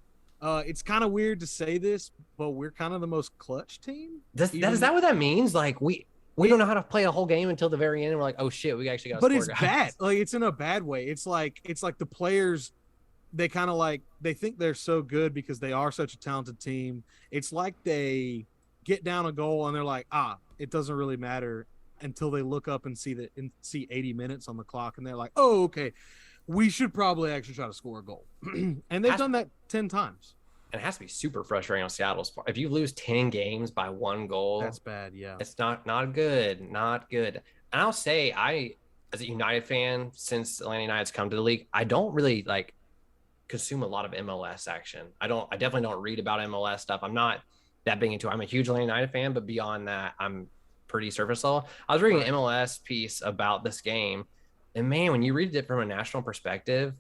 it's kind of weird to say this, but we're kind of the most clutch team. Is that what that means? Like we don't know how to play a whole game until the very end, and we're like, oh shit, we actually got to But score, it's guys. bad. Like it's in a bad way. It's like the players, they kind of like they think they're so good because they are such a talented team. It's like they get down a goal and they're like, it doesn't really matter until they look up and see 80 minutes on the clock, and they're like, oh, okay, we should probably actually try to score a goal. And they've done that 10 times. And it has to be super frustrating on Seattle's part. If you lose 10 games by 1 goal, That's bad. Yeah. it's not good. Not good. And I'll say, as a United fan, since Atlanta United's come to the league, I don't really like consume a lot of MLS action. I definitely don't read about MLS stuff. I'm not that big into it. I'm a huge Atlanta United fan, but beyond that, I'm pretty surface level. I was reading an MLS piece about this game, and man, when you read it from a national perspective,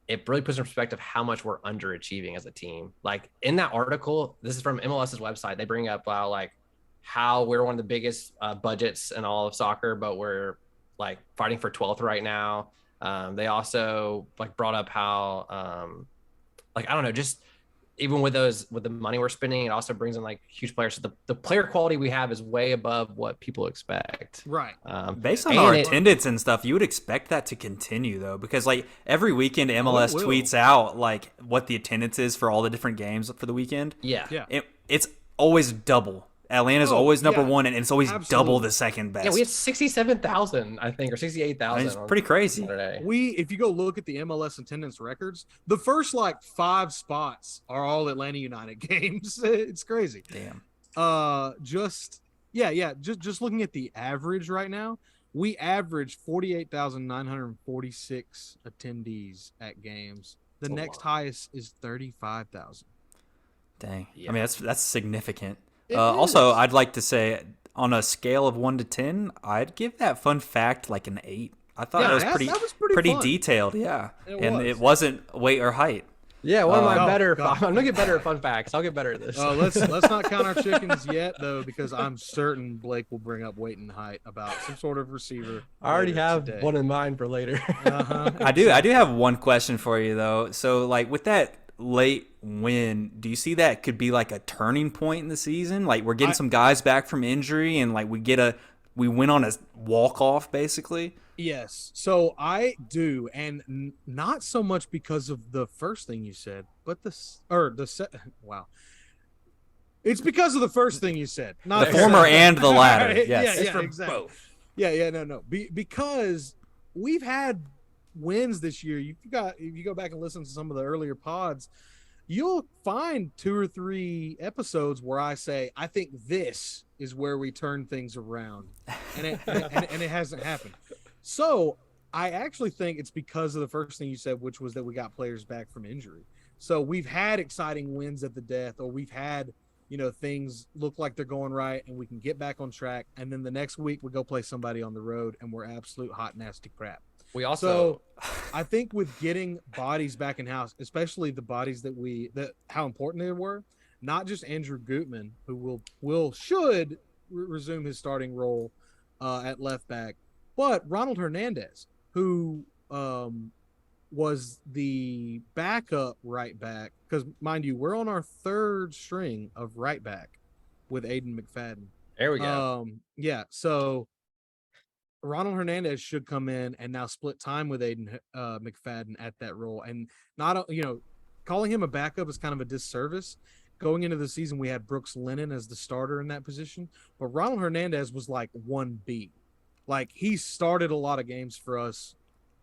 it really puts in perspective how much we're underachieving as a team. Like in that article, this is from MLS's website. They bring up how we're one of the biggest budgets in all of soccer, but we're like fighting for 12th right now. They also like brought up how I don't know, just even with the money we're spending, it also brings in like huge players. So the player quality we have is way above what people expect. Right. Based on our attendance and stuff, you would expect that to continue though, because like every weekend MLS tweets out like what the attendance is for all the different games for the weekend. Yeah. It's always double. Atlanta's always number one, and it's always double the second best. Yeah, we had 67,000, I think, or 68,000. It's pretty crazy. Saturday. If you go look at the MLS attendance records, the first like 5 spots are all Atlanta United games. It's crazy. Damn. Just looking at the average right now, we average 48,946 attendees at games. The next highest is 35,000. Dang. Yeah. I mean, that's significant. It also, is. I'd like to say on a scale of 1 to 10, I'd give that fun fact like an 8. I thought Yeah, it was that was pretty pretty fun. detailed, yeah. It It wasn't weight or height. Yeah, one of my Oh, better. God. I'm gonna get better at fun facts. I'll get better at this. Let's not count our chickens yet, though, because I'm certain Blake will bring up weight and height about some sort of receiver. I already later have today. one in mind for later. Uh-huh. I do have one question for you though. So like with that late win, do you see that could be like a turning point in the season? Like we're getting some guys back from injury, and like we win on a walk off basically. Yes, so I do, and not so much because of the first thing you said, but wow. It's because of the first thing you said, not The former second. and the latter. Right, Yes. It's yeah, for exactly. both. No. Because we've had wins this year. If you go back and listen to some of the earlier pods, you'll find 2 or 3 episodes where I say, I think this is where we turn things around, and it hasn't happened. So I actually think it's because of the first thing you said, which was that we got players back from injury. So we've had exciting wins at the death, or we've had, things look like they're going right and we can get back on track. And then the next week we go play somebody on the road and we're absolute hot, nasty crap. We also, I think with getting bodies back in house, especially the bodies how important they were, not just Andrew Gutman, who should resume his starting role at left back, but Ronald Hernandez, who was the backup right back, because mind you, we're on our 3rd string of right back with Hayden McFadden. there we go. So Ronald Hernandez should come in and now split time with Hayden McFadden at that role. And calling him a backup is kind of a disservice. Going into the season, we had Brooks Lennon as the starter in that position, but Ronald Hernandez was like 1B. Like he started a lot of games for us,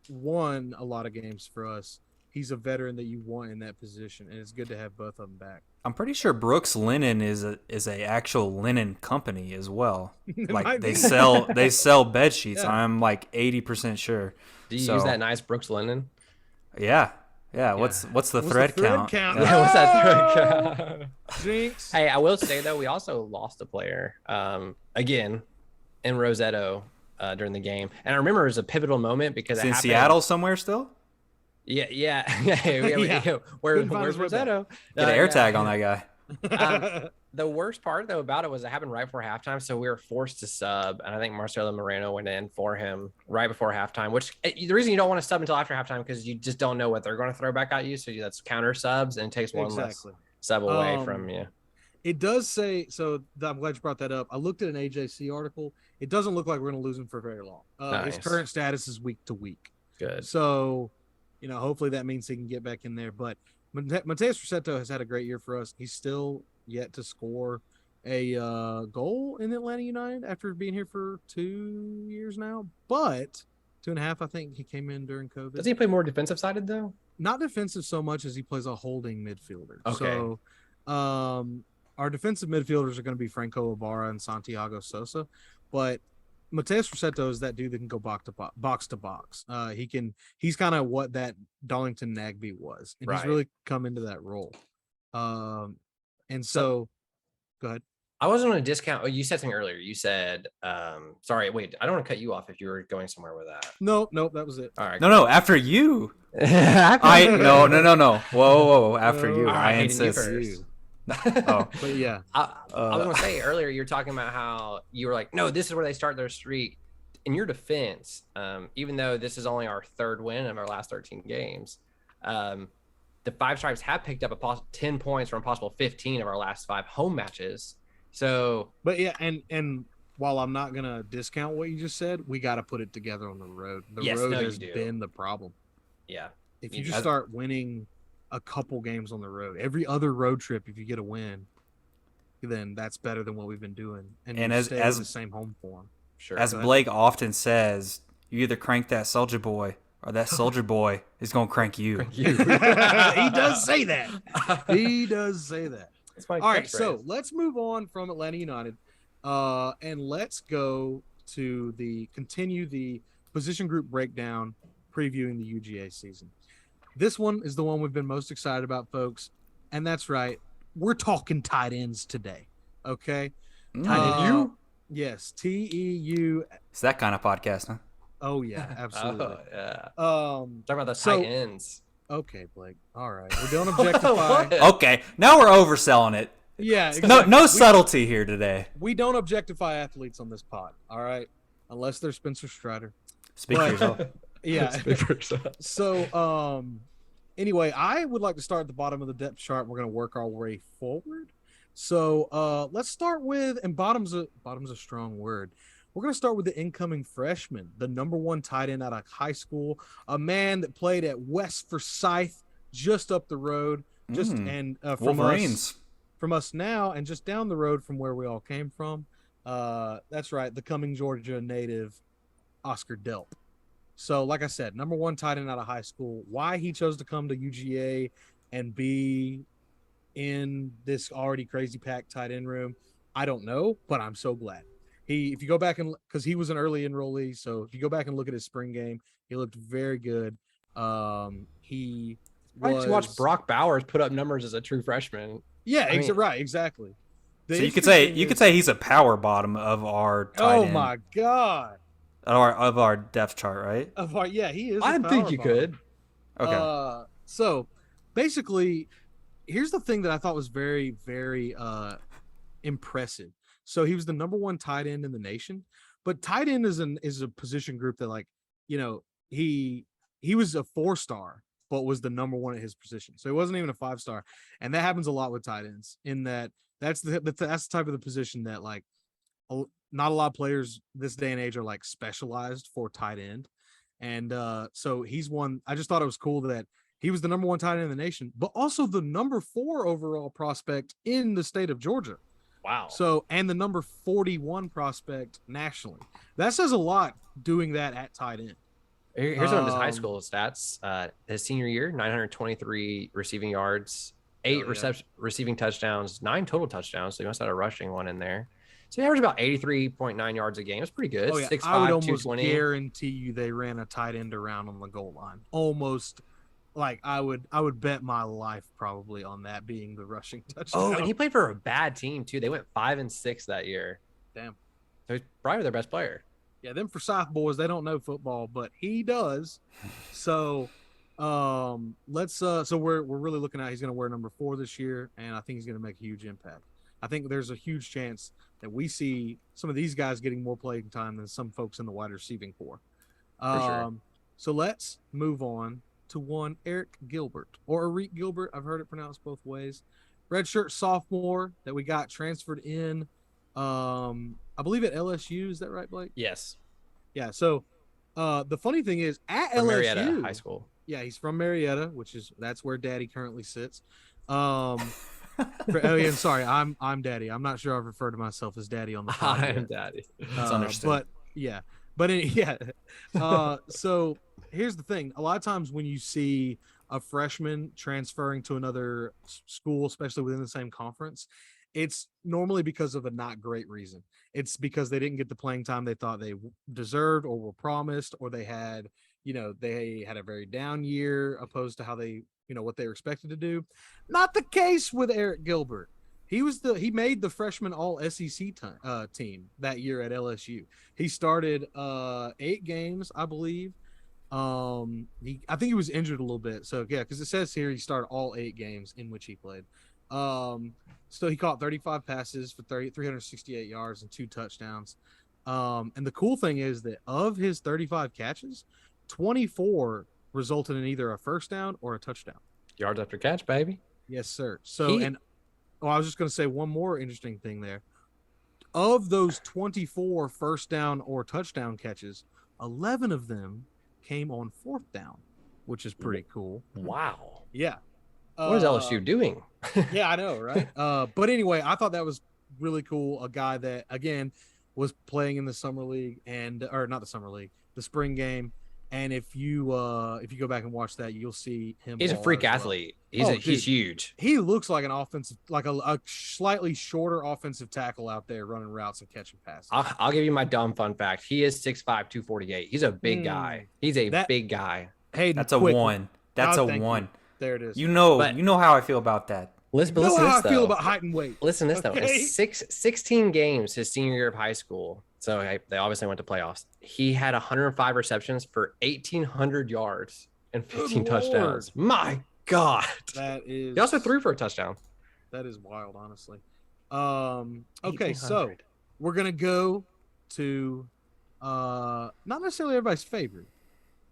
won a lot of games for us. He's a veteran that you want in that position, and it's good to have both of them back. I'm pretty sure Brooks Linen is a actual linen company as well. Like they sell bed sheets. Yeah. I'm like 80% sure. Do you use that nice Brooks linen? Yeah. Yeah, what's the thread count? count? Yeah, what's that thread count? Jinx. Hey, I will say though, we also lost a player again in Rosetto during the game, and I remember it was a pivotal moment because It's it in happened. Seattle somewhere still? Yeah. Yeah. Where's Couldn't find his way back. Rosetto? Get an air tag on that guy. The worst part though about it was it happened right before halftime, so we were forced to sub, and I think Marcelo Moreno went in for him right before halftime. Which the reason you don't want to sub until after halftime because you just don't know what they're going to throw back at you. So that's counter subs and it takes one less sub away from you. It does say so. I'm glad you brought that up. I looked at an AJC article. It doesn't look like we're going to lose him for very long. His current status is week to week. Good. So, hopefully that means he can get back in there. But Mateus Rossetto has had a great year for us. He's still yet to score a goal in Atlanta United after being here for 2 years now. But 2.5, I think he came in during COVID. Does he play more defensive sided though? Not defensive so much as he plays a holding midfielder. Okay. So, our defensive midfielders are going to be Franco Ibarra and Santiago Sosa, but Mateus Rossetto is that dude that can go box to box. He's kind of what that Darlington Nagby was, and he's really come into that role. And so go ahead. I wasn't going to discount. Oh, you said something earlier. You said, sorry, wait, I don't want to cut you off if you were going somewhere with that. No, that was it. All right. No, after you. No. Whoa. After you. All right, I Hayden, insist. you first. Oh, but yeah. I was going to say earlier, you were talking about how you were like, no, this is where they start their streak. In your defense, even though this is only our third win of our last 13 games, the Five Stripes have picked up 10 points from a possible 15 of our last 5 home matches. So, but yeah, and while I'm not gonna discount what you just said, we got to put it together on the road. The road has been the problem. Yeah, if you just start winning a couple games on the road, every other road trip, if you get a win, then that's better than what we've been doing. And as the same home form. Sure. As Blake often says, you either crank that soldier boy or that soldier boy is gonna crank you. He does say that. He does say that. All right, so let's move on from Atlanta United, and let's go to continue the position group breakdown, previewing the UGA season. This one is the one we've been most excited about, folks, and that's right. We're talking tight ends today, okay? Tight end U? Yes, TEU. It's that kind of podcast, huh? Oh yeah, absolutely. Oh, yeah. Talk about the tight ends. Okay, Blake. All right, we don't objectify. Okay, now we're overselling it. Yeah, exactly. No subtlety here today. We don't objectify athletes on this pod. All right, unless they're Spencer Strider. Speak for yourself. Yeah. Speak for yourself. So, anyway, I would like to start at the bottom of the depth chart. We're going to work our way forward. So, let's start with, and bottom's a strong word. We're going to start with the incoming freshman, the number 1 tight end out of high school, a man that played at West Forsyth, just up the road, from us now, and just down the road from where we all came from. That's right, the Cumming, Georgia native, Oscar Delp. So, like I said, number 1 tight end out of high school. Why he chose to come to UGA and be in this already crazy packed tight end room, I don't know, but I'm so glad. If you go back because he was an early enrollee, so if you go back and look at his spring game, he looked very good. He was. I watched Brock Bowers put up numbers as a true freshman. Yeah, right, exactly. So you could say he's a power bottom of our tight end. Oh my god. Of our depth chart, right? He is. I think you could. Okay. So basically, here's the thing that I thought was very, very impressive. So he was the number 1 tight end in the nation, but tight end is a position group that, he was a 4-star, but was the number 1 at his position. So he wasn't even a 5-star, and that happens a lot with tight ends. In that's the type of the position that not a lot of players this day and age are specialized for tight end, and so he's one. I just thought it was cool that he was the number 1 tight end in the nation, but also the number 4 overall prospect in the state of Georgia. Wow. So, and the number 41 prospect nationally. That says a lot doing that at tight end. Here's one of his high school stats. His senior year, 923 receiving yards, 8 receiving touchdowns, 9 total touchdowns. So he must have had a rushing one in there. So he averaged about 83.9 yards a game. It's pretty good. Oh, yeah. 6'5", I would almost 220. guarantee you they ran a tight end around on the goal line. Almost like I would bet my life probably on that being the rushing touchdown. Oh, and he played for a bad team too. They went 5-6 that year. Damn. So he's probably their best player. Yeah, them Forsyth boys, they don't know football, but he does. So let's so we're really looking at he's gonna wear number 4 this year, and I think he's gonna make a huge impact. I think there's a huge chance that we see some of these guys getting more playing time than some folks in the wide receiving core. Sure. So let's move on to one Eric Gilbert or Eric Gilbert. I've heard it pronounced both ways. Redshirt sophomore that we got transferred in. I believe at LSU. Is that right, Blake? Yes. Yeah. So the funny thing is at From LSU Marietta High School. Yeah, he's from Marietta, that's where Daddy currently sits. And sorry, I'm Daddy. I'm not sure I've referred to myself as Daddy on the podcast. I am Daddy. That's understood. But yeah, so here's the thing: a lot of times when you see a freshman transferring to another school, especially within the same conference, it's normally because of a not great reason. It's because they didn't get the playing time they thought they deserved or were promised, or they had a very down year opposed to how they, what they were expected to do. Not the case with Eric Gilbert. He made the freshman all SEC team that year at LSU. He started 8 games, I believe. I think he was injured a little bit. So yeah, because it says here he started all 8 games in which he played. So he caught 35 passes for 368 yards and 2 touchdowns. And the cool thing is that of his 35 catches, 24 resulted in either a first down or a touchdown. Yards after catch, baby. Yes, sir. So I was just going to say one more interesting thing there. Of those 24 first down or touchdown catches, 11 of them came on 4th down, which is pretty cool. Wow. Yeah. What is LSU doing? Yeah, I know, right? But anyway, I thought that was really cool. A guy that, again, was playing in the summer league or not the summer league, the spring game. And if you go back and watch that, you'll see him. He's a freak athlete. He's huge. He looks like an offensive, like a slightly shorter offensive tackle out there running routes and catching passes. I'll give you my dumb fun fact. He is 6'5", 248. He's a big guy. He's a big guy. Hayden, that's a 1. That's a 1. There it is. You know how I feel about that. Listen, you know how I feel feel about height and weight. Listen to this, though. 16 games his senior year of high school. So they obviously went to playoffs. He had 105 receptions for 1,800 yards and 15 touchdowns. My God. That is. He also threw for a touchdown. That is wild, honestly. Okay, so we're going to go to not necessarily everybody's favorite,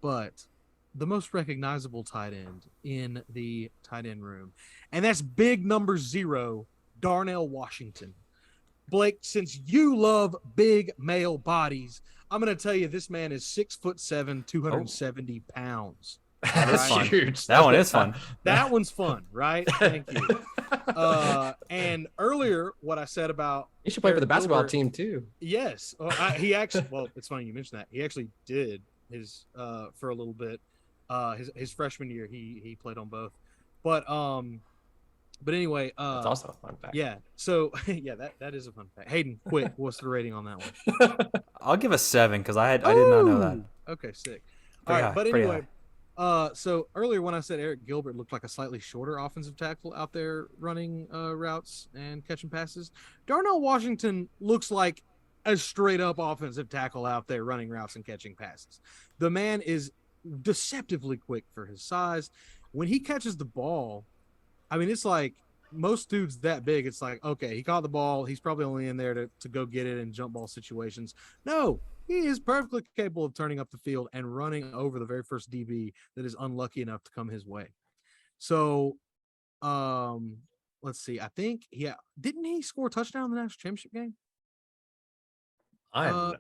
but the most recognizable tight end in the tight end room. And that's big number 0, Darnell Washington. Blake, since you love big male bodies, I'm going to tell you this man is 6'7", 270 pounds. That's right? huge. That one is fun. That one's fun, right? Thank you. And earlier, what I said about you should play for the basketball team too. Yes, he actually. Well, it's funny you mentioned that. He actually did his for a little bit. His freshman year, he played on both, but anyway, that's also a fun fact. Yeah. So yeah, that is a fun fact. Hayden, quick, what's the rating on that one? I'll give a 7 because I did not know that. Okay, sick. All right, but anyway, so earlier when I said Eric Gilbert looked like a slightly shorter offensive tackle out there running routes and catching passes, Darnell Washington looks like a straight up offensive tackle out there running routes and catching passes. The man is deceptively quick for his size. When he catches the ball, I mean, it's like most dudes that big. It's like, okay, he caught the ball. He's probably only in there to go get it in jump ball situations. No, he is perfectly capable of turning up the field and running over the very first DB that is unlucky enough to come his way. So, let's see. I think, didn't he score a touchdown in the national championship game?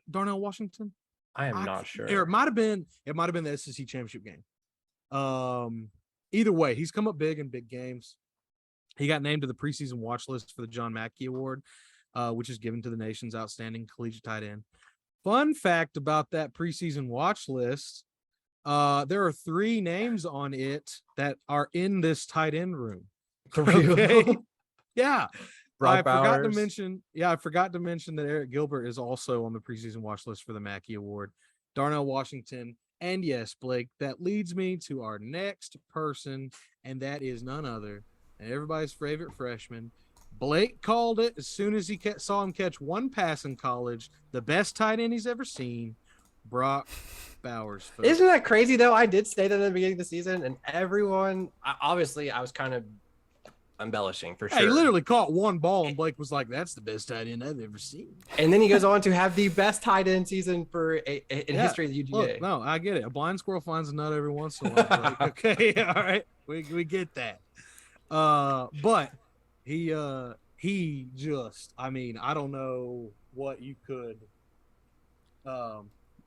Darnell Washington. I am not sure. It might have been the SEC championship game. Either way, he's come up big in big games. He got named to the preseason watch list for the John Mackey Award, which is given to the nation's outstanding collegiate tight end. Fun fact about that preseason watch list, there are 3 names on it that are in this tight end room. Okay? Yeah. I forgot to mention that Eric Gilbert is also on the preseason watch list for the Mackey Award. Darnell Washington And yes, Blake, that leads me to our next person, and that is none other than everybody's favorite freshman. Blake called it as soon as he saw him catch one pass in college. The best tight end he's ever seen, Brock Bowers. Folks. Isn't that crazy though? I did say that at the beginning of the season, and everyone obviously I was kind of embellishing for sure. He literally caught one ball, and Blake was like, "That's the best tight end I've ever seen." And then he goes on to have the best tight end season in history of the UGA. Look, no, I get it. A blind squirrel finds a nut every once in a while. Blake. Okay, all right, we get that. But he just, I mean, I don't know what you could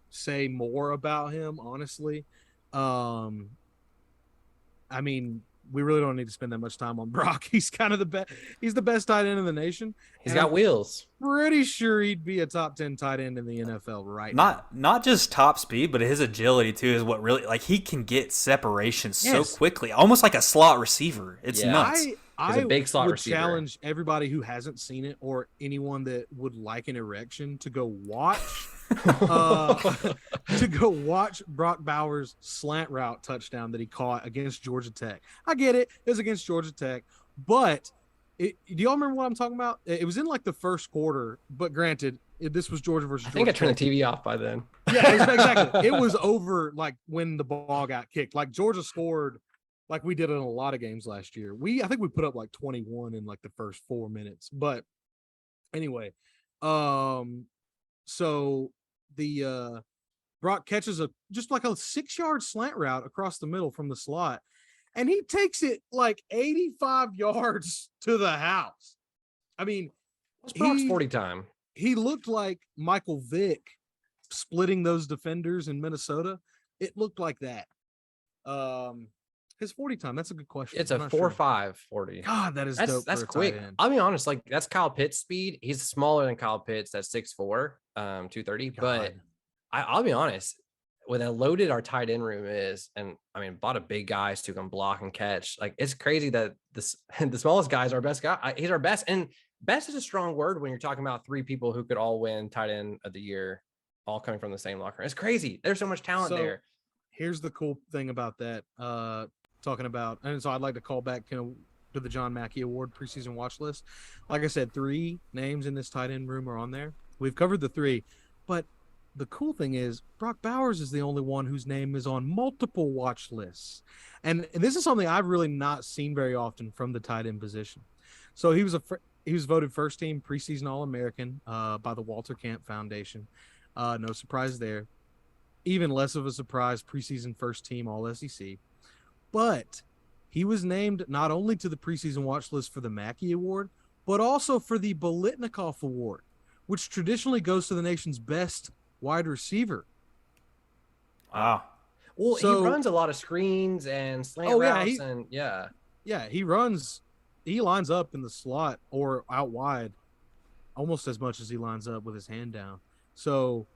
say more about him, honestly. I mean, we really don't need to spend that much time on Brock. He's kind of the best. He's the best tight end in the nation. He's got wheels. Pretty sure he'd be a top 10 tight end in the NFL right now. Not just top speed, but his agility too is what really, like, he can get separation so quickly, almost like a slot receiver. It's nuts. I a big slot would receiver. Challenge everybody who hasn't seen it or anyone that would like an erection to go watch Brock Bowers' slant route touchdown that he caught against Georgia Tech. I get it. It was against Georgia Tech, but do y'all remember what I'm talking about? It was in like the first quarter, but granted, this was Georgia versus Georgia. I think I turned the TV off by then. Yeah, exactly. It was over like when the ball got kicked. Like Georgia scored like we did in a lot of games last year. I think we put up like 21 in like the first 4 minutes. But anyway, so the Brock catches just like a 6-yard slant route across the middle from the slot, and he takes it like 85 yards to the house. I mean, what's Brock's 40 time? He looked like Michael Vick splitting those defenders in Minnesota. It looked like that. His 40 time, that's a good question. It's a 4.5 40. God, that is dope. That's quick. I'll be honest, like that's Kyle Pitts' speed. He's smaller than Kyle Pitts. That's 6'4", 230. God. But I'll be honest, with how loaded our tight end room is, and I mean, a lot of big guys who can block and catch. Like it's crazy that the smallest guy is our best guy. He's our best, and best is a strong word when you're talking about 3 people who could all win tight end of the year, all coming from the same locker room. It's crazy. There's so much talent there. Here's the cool thing about that. Talking about, and so I'd like to call back to the John Mackey Award preseason watch list. Like I said, 3 names in this tight end room are on there. We've covered the 3, but the cool thing is Brock Bowers is the only one whose name is on multiple watch lists. And this is something I've really not seen very often from the tight end position. So he was voted first team preseason All-American by the Walter Camp Foundation. No surprise there. Even less of a surprise, preseason first team All-SEC. But he was named not only to the preseason watch list for the Mackey Award, but also for the Bolitnikoff Award, which traditionally goes to the nation's best wide receiver. Wow. Well, he runs a lot of screens and slant routes, he lines up in the slot or out wide almost as much as he lines up with his hand down. So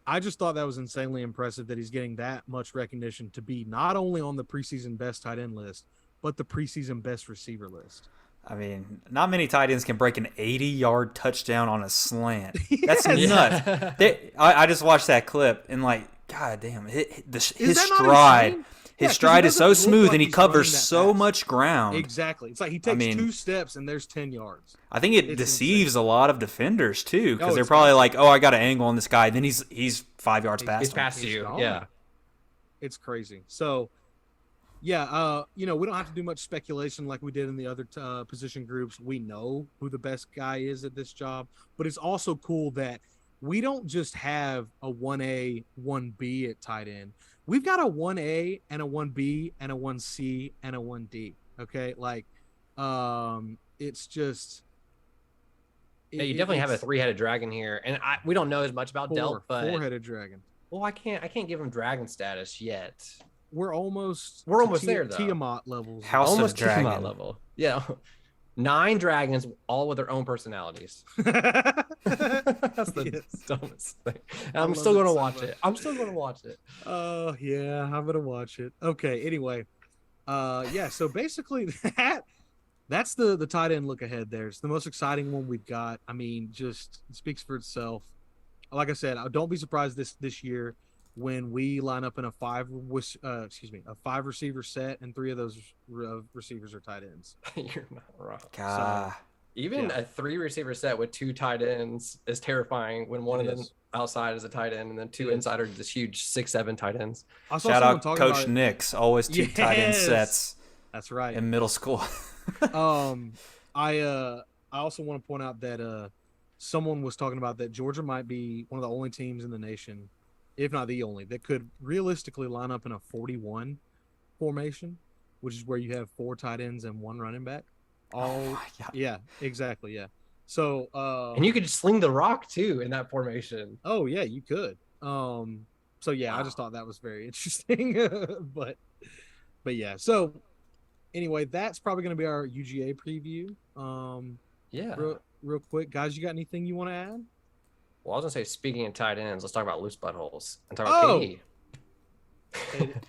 I just thought that was insanely impressive that he's getting that much recognition to be not only on the preseason best tight end list, but the preseason best receiver list. I mean, not many tight ends can break an 80-yard touchdown on a slant. That's nuts. I just watched that clip and like, God damn, his stride. His stride is so smooth and he covers so much ground. Exactly. It's like he takes 2 steps and there's 10 yards. I think it deceives a lot of defenders too, because they're probably like, "Oh, I got an angle on this guy." Then he's 5 yards past. He's past you. Yeah. It's crazy. So, yeah, we don't have to do much speculation like we did in the other position groups. We know who the best guy is at this job, but it's also cool that we don't just have a 1A, 1B at tight end. We've got a 1A and a 1B and a 1C and a 1D. Okay, like, it's just. You definitely have a 3-headed dragon here, and we don't know as much about Delp, but 4-headed dragon. Well, I can't give him dragon status yet. We're almost there though. Tiamat levels. Almost Tiamat level. Yeah. 9 dragons, all with their own personalities. That's the dumbest thing. I'm still going to watch it. Oh, yeah, I'm going to watch it. Okay, anyway. So basically that's the tight end look ahead there. It's the most exciting one we've got. I mean, just it speaks for itself. Like I said, don't be surprised this year when we line up in a five receiver set, and 3 of those receivers are tight ends. You're not wrong. God. Even Yeah. a 3 receiver set with 2 tight ends is terrifying when one It of them is. outside is a tight end and then 2 It is. inside are this huge 6'7" tight ends. I saw Shout someone out talking Coach about it. Nix, always 2 tight end Yes. sets That's right. in middle school. I also want to point out that someone was talking about that Georgia might be one of the only teams in the nation, if not the only, that could realistically line up in a 41 formation, which is where you have 4 tight ends and 1 running back. Yeah, exactly, yeah. So And you could sling the rock too in that formation. oh yeah, you could. So yeah, I just thought that was very interesting. but yeah, so anyway, that's probably going to be our UGA preview. Yeah. Real quick, guys, you got anything you want to add? Well, I was gonna say, speaking of tight ends, let's talk about loose buttholes and talk about KD.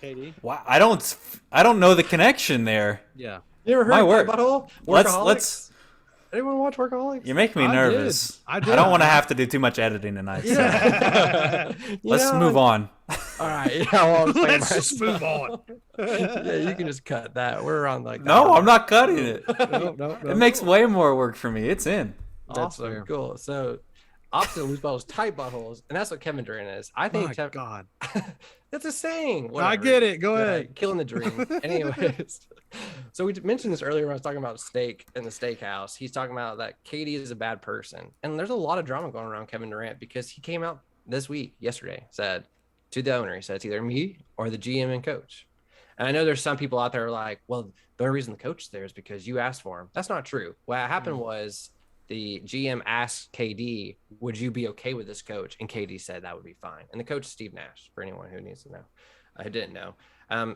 KD? Wow, I don't know the connection there. Yeah. You ever heard My of word. tight butthole? Let's- Workaholics? Anyone watch Workaholics? You're making me I nervous. did. I I did. don't want to have to do too much editing tonight. so Let's move on. All right. Yeah, well, I was playing Let's just move on. Yeah, you can just cut that. We're on like No, I'm not cutting it. No. It makes way more work for me. It's in. That's Awesome. fair. Cool. So opposite of loose buttholes, tight buttholes, and that's what Kevin Durant is. I think My God. that's a saying. I Whatever. get it. Go Yeah, ahead. killing the dream. Anyways, so we mentioned this earlier when I was talking about steak in the steakhouse. He's talking about that Katie is a bad person, and there's a lot of drama going around Kevin Durant because he came out yesterday, said to the owner, he said it's either me or the GM and coach. And I know there's some people out there like, well, the only reason the coach is there is because you asked for him. That's not true. What happened was the GM asked KD, would you be okay with this coach? And KD said that would be fine. And the coach is Steve Nash, for anyone who needs to know. I didn't know.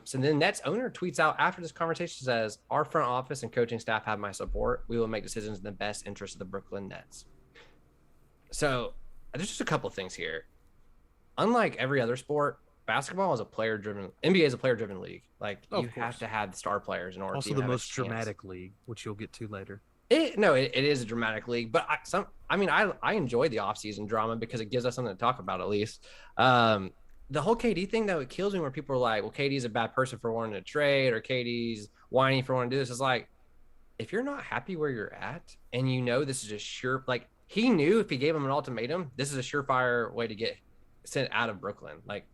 So then Nets owner tweets out after this conversation, says, our front office and coaching staff have my support. We will make decisions in the best interest of the Brooklyn Nets. So there's just a couple of things here. Unlike every other sport, basketball is NBA is a player-driven league. Like, Of you have course. to have star players in order Also to the even have a most chance. dramatic league, which you'll get to later. It is a dramatic league, but I enjoy the offseason drama because it gives us something to talk about at least. The whole KD thing, though, it kills me when people are like, well, KD's a bad person for wanting to trade, or KD's whining for wanting to do this. It's like, if you're not happy where you're at and you know this is a sure, like, he knew if he gave him an ultimatum, this is a surefire way to get sent out of Brooklyn. Like,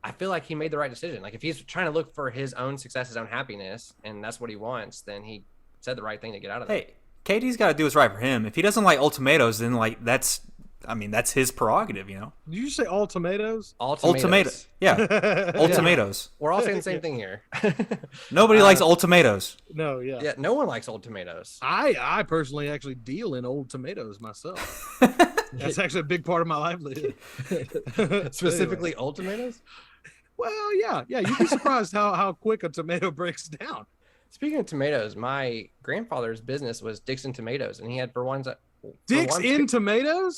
I feel like he made the right decision. Like, if he's trying to look for his own success, his own happiness, and that's what he wants, then he said the right thing to get out of there. Hey, KD's got to do what's right for him. If he doesn't like ultimatums, then that's his prerogative, you know. Did you say all tomatoes? Ultimatum. Yeah. Ultimatums. We're all saying the same thing here. Nobody likes ultimatums. No, yeah. Yeah, no one likes old tomatoes. I personally actually deal in old tomatoes myself. That's actually a big part of my livelihood. Specifically Anyway. old tomatoes? Well, yeah. You'd be surprised how quick a tomato breaks down. Speaking of tomatoes, my grandfather's business was Dixon Tomatoes, and he had Tomatoes?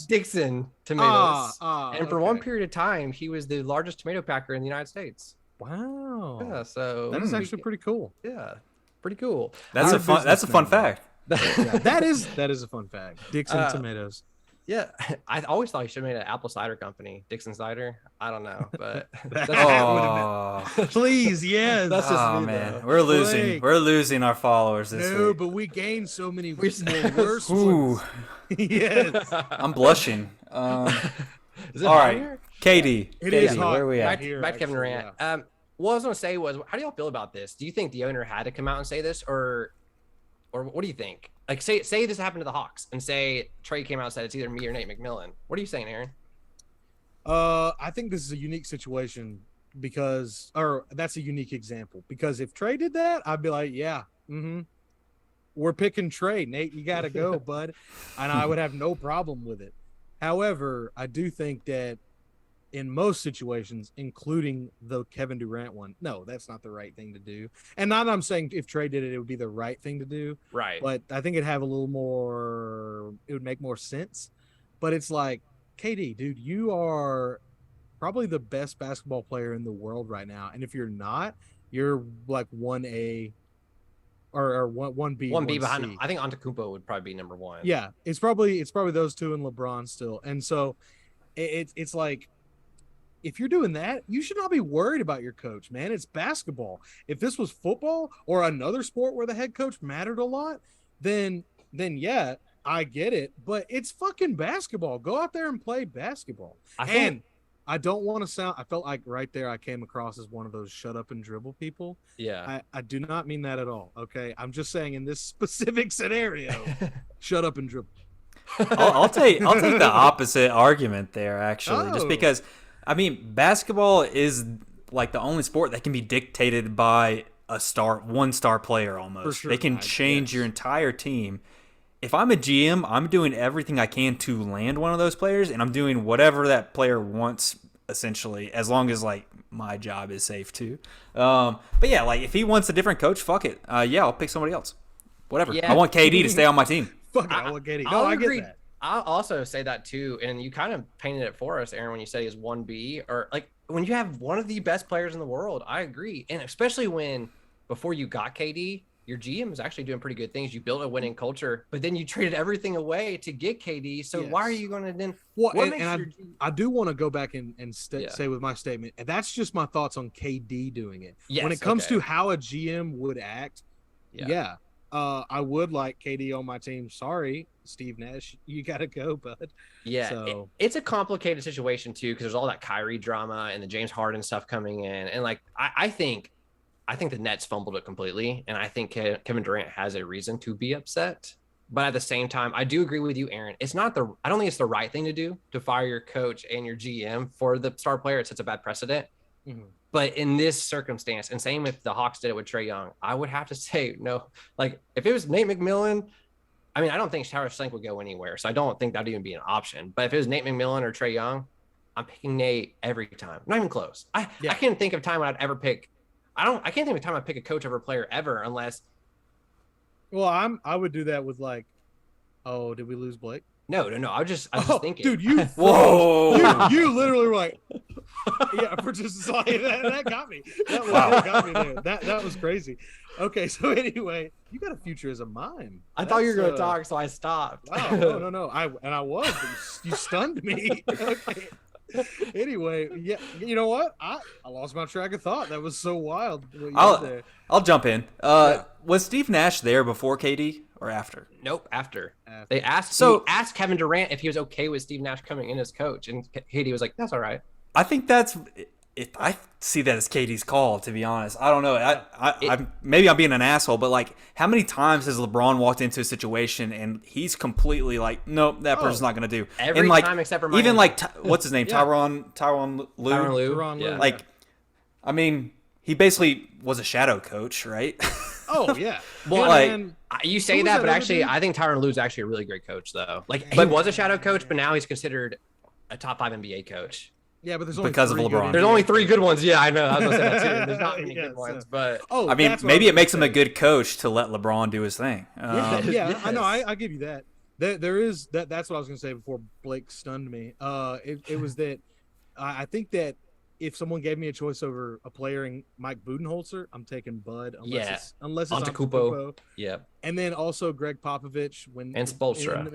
Dixon tomatoes? And for one Okay. period of time, he was the largest tomato packer in the United States. Wow. Yeah, so That is actually pretty cool. yeah, pretty cool. That's Our a fun businessman, fact. Yeah, that is a fun fact. Dixon tomatoes. Yeah, I always thought he should have made an apple cider company, Dixon Cider. I don't know, but That Oh, Please, yes. That's just oh me, man, though. we're losing. Blake. We're losing our followers this No, week. but we gained so many more We- worse Ooh, ones. Yes. I'm blushing. Is it all hot right, here? KD. It KD, is hot. where are we Back, at? Here, back to Kevin actually, Durant. yeah. What I was gonna say was, how do y'all feel about this? Do you think the owner had to come out and say this, or what do you think? Like, say this happened to the Hawks, and say Trey came out and said it's either me or Nate McMillan. What are you saying, Aaron? I think this is a unique situation or that's a unique example because if Trey did that, I'd be like, yeah, we're picking Trey. Nate, you got to go, bud. And I would have no problem with it. However, I do think that in most situations, including the Kevin Durant one, no, that's not the right thing to do. And not that I'm saying if Trey did it, it would be the right thing to do. Right. But I think it would make more sense. But it's like, KD, dude, you are probably the best basketball player in the world right now. And if you're not, you're like 1A or 1B. 1B behind. 1C. I think Antetokounmpo would probably be number one. Yeah, it's probably those two and LeBron still. And so it's like if you're doing that, you should not be worried about your coach, man. It's basketball. If this was football or another sport where the head coach mattered a lot, then yeah, I get it. But it's fucking basketball. Go out there and play basketball. I don't want to sound, I felt like right there I came across as one of those shut up and dribble people. Yeah. I do not mean that at all. Okay. I'm just saying in this specific scenario, shut up and dribble. I'll take the opposite argument there, actually, just Oh. because, I mean, basketball is like the only sport that can be dictated by one star player almost. For sure. They can change your entire team. If I'm a GM, I'm doing everything I can to land one of those players, and I'm doing whatever that player wants, essentially, as long as like my job is safe too. But yeah, like if he wants a different coach, fuck it. Yeah, I'll pick somebody else. Whatever. Yeah. I want KD to stay on my team. Fuck it. I will get it. No, I'll I agree. get that. I'll also say that too, and you kind of painted it for us, Aaron, when you said he was 1B, or like when you have one of the best players in the world. I agree, and especially when before you got KD, your GM is actually doing pretty good things. You built a winning culture, but then you traded everything away to get KD. So why are you going to then? Well, what and makes your I do want to go back and say with my statement, and that's just my thoughts on KD doing it. Yes, when it comes to how a GM would act, I would like KD on my team. Sorry, Steve Nash, you got to go, bud. Yeah, So, it's a complicated situation too, because there's all that Kyrie drama and the James Harden stuff coming in, and like I think the Nets fumbled it completely, and I think Kevin Durant has a reason to be upset. But at the same time, I do agree with you, Aaron. I don't think it's the right thing to do to fire your coach and your GM for the star player. It sets a bad precedent. mhm. But in this circumstance, and same if the Hawks did it with Trae Young, I would have to say no. Like if it was Nate McMillan, I mean, I don't think Tyler Slink would go anywhere, so I don't think that'd even be an option. But if it was Nate McMillan or Trae Young, I'm picking Nate every time. Not even close. I can't think of a time when I'd ever pick. I can't think of a time I'd pick a coach over a player ever, unless. Well, I would do that with like, oh, did we lose Blake? No. I was just thinking, dude, you Whoa. you literally were like, yeah, for just like that got me. That got me there. That was crazy. Okay, so anyway, you got a future as a mime. I thought you were going to talk, so I stopped. Wow, no. I was, but you stunned me. Okay. Anyway, yeah, you know what? I lost my track of thought. That was so wild. What you did there. I'll jump in. Was Steve Nash there before KD or after? Nope, after. After. They asked Kevin Durant if he was okay with Steve Nash coming in as coach, and Katie was like, "That's all right." I think I see that as KD's call, to be honest. I don't know. Maybe I'm being an asshole, but like, how many times has LeBron walked into a situation and he's completely like, nope, that person's not going to do. Every and like, time except for Miami. even like, what's his name? Yeah. Tyronn Lue. Tyronn Lue. Yeah. Like, I mean, he basically was a shadow coach, right? Oh yeah. Well, And you say who was that, that but other actually, dude? I think Tyronn Lue's actually a really great coach, though. Like, he was a shadow coach, but now he's considered a top 5 NBA coach. yeah, but there's only Because of 3 LeBron. good There's NBA only 3 good coaches. ones. Yeah, I know. I was gonna say that too. There's not many Yeah, good ones, so- but Oh, I mean, that's what maybe was it makes him gonna a say. good coach to let LeBron do his thing. Yeah, Yes. I know. I give you that. There is that. That's what I was gonna say before Blake stunned me. It was that I think that if someone gave me a choice over a player in Mike Budenholzer, I'm taking Bud. Unless it's Antetokounmpo. Yeah. And then also Greg Popovich And Spoelstra.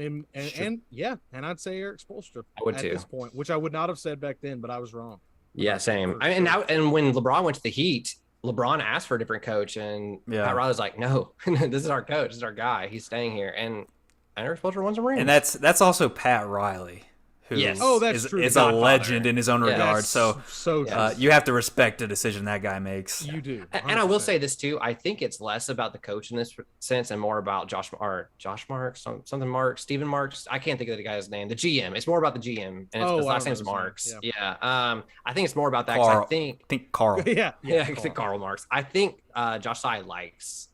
And I'd say Eric Spoelstra I would at too. this point, which I would not have said back then, but I was wrong. Yeah, same. For And sure. now, and when LeBron went to the Heat, LeBron asked for a different coach, and Yeah. Pat Riley's like, "No, this is our coach. This is our guy. He's staying here." And Eric Spoelstra wants a ring. And that's also Pat Riley, who Yes. Oh, that's is, true. is The a Godfather. legend in his own Yeah. regard. That's So so true. Yes. you have to respect the decision that guy makes. You do. And I will 100%. say this too. I think it's less about the coach in this sense and more about Josh Marks, something Marks, Steven Marks. I can't think of the guy's name. The GM. It's more about the GM, and Oh, his I last don't name's know his name. Marks. Yeah. Yeah. I think it's more about that. 'Cause Carl. I think. I think Carl. Yeah. Yeah, I think Karl Marx. I think Josiah likes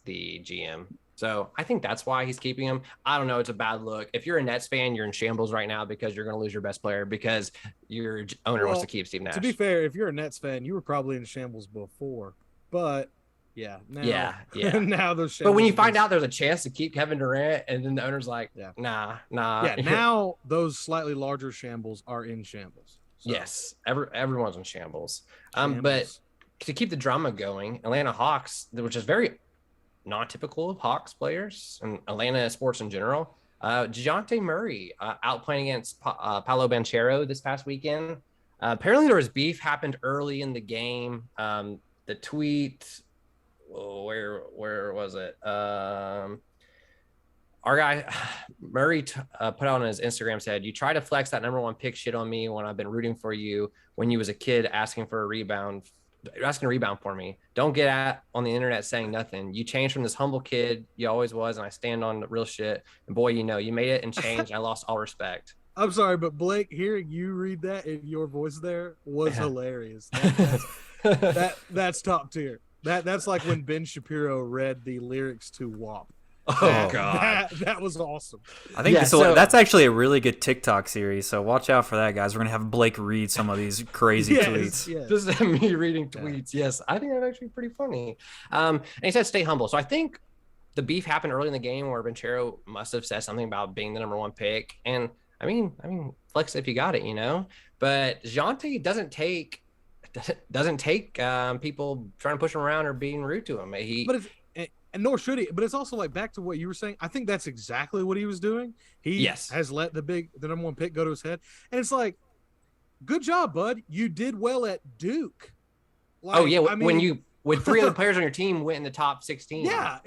the GM. So I think that's why he's keeping him. I don't know. It's a bad look. If you're a Nets fan, you're in shambles right now because you're going to lose your best player because your owner wants Well, to keep Steve Nash. To be fair, if you're a Nets fan, you were probably in shambles before. But yeah, now, Yeah. now those. But when you shambles find just- out there's a chance to keep Kevin Durant, and then the owner's like, Yeah. nah. yeah, now those slightly larger shambles are in shambles. So, Yes, everyone's in shambles. But shambles. to keep the drama going, Atlanta Hawks, which is very non-typical of Hawks players and Atlanta sports in general, DeJounte Murray out playing against Paolo Banchero this past weekend. Apparently there was beef happened early in the game. The tweet, where was it? Our guy Murray put on his Instagram, said, "You try to flex that number one pick shit on me when I've been rooting for you when you was a kid asking a rebound for me. Don't get at on the internet saying nothing. You changed from this humble kid you always was, and I stand on the real shit. And boy, you made it and changed. I lost all respect." I'm sorry, but Blake, hearing you read that in your voice there was hilarious. That's top tier. That's like when Ben Shapiro read the lyrics to WAP. Oh God, that was awesome. I think that's actually a really good TikTok series. So watch out for that, guys. We're gonna have Blake read some of these crazy tweets. Yes. Just me reading tweets. Yes, I think that's actually pretty funny. And he said, "Stay humble." So I think the beef happened early in the game where Banchero must have said something about being the number one pick. And I mean, flex if you got it, But DeJounte doesn't take people trying to push him around or being rude to him. And nor should he, but it's also like back to what you were saying. I think that's exactly what he was doing. He has let the number one pick go to his head. And it's like, good job, bud. You did well at Duke. When three other players on your team went in the top 16. Or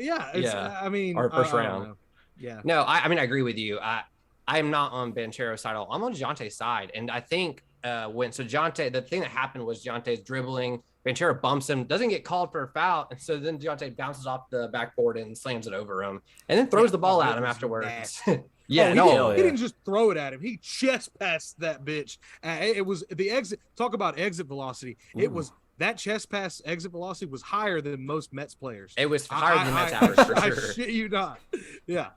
first round. Yeah. No, I agree with you. I'm not on Banchero's side at all. I'm on DeJounte's side. And I think DeJounte, the thing that happened was DeJounte's dribbling. Banchero bumps him, doesn't get called for a foul, and so then DeJounte bounces off the backboard and slams it over him, and then throws the ball at him afterwards. He didn't just throw it at him; he chest passed that bitch. It was the exit. Talk about exit velocity. Ooh. It was that chest pass exit velocity was higher than most Mets players. It was higher than Mets average for sure. I shit you not. Yeah.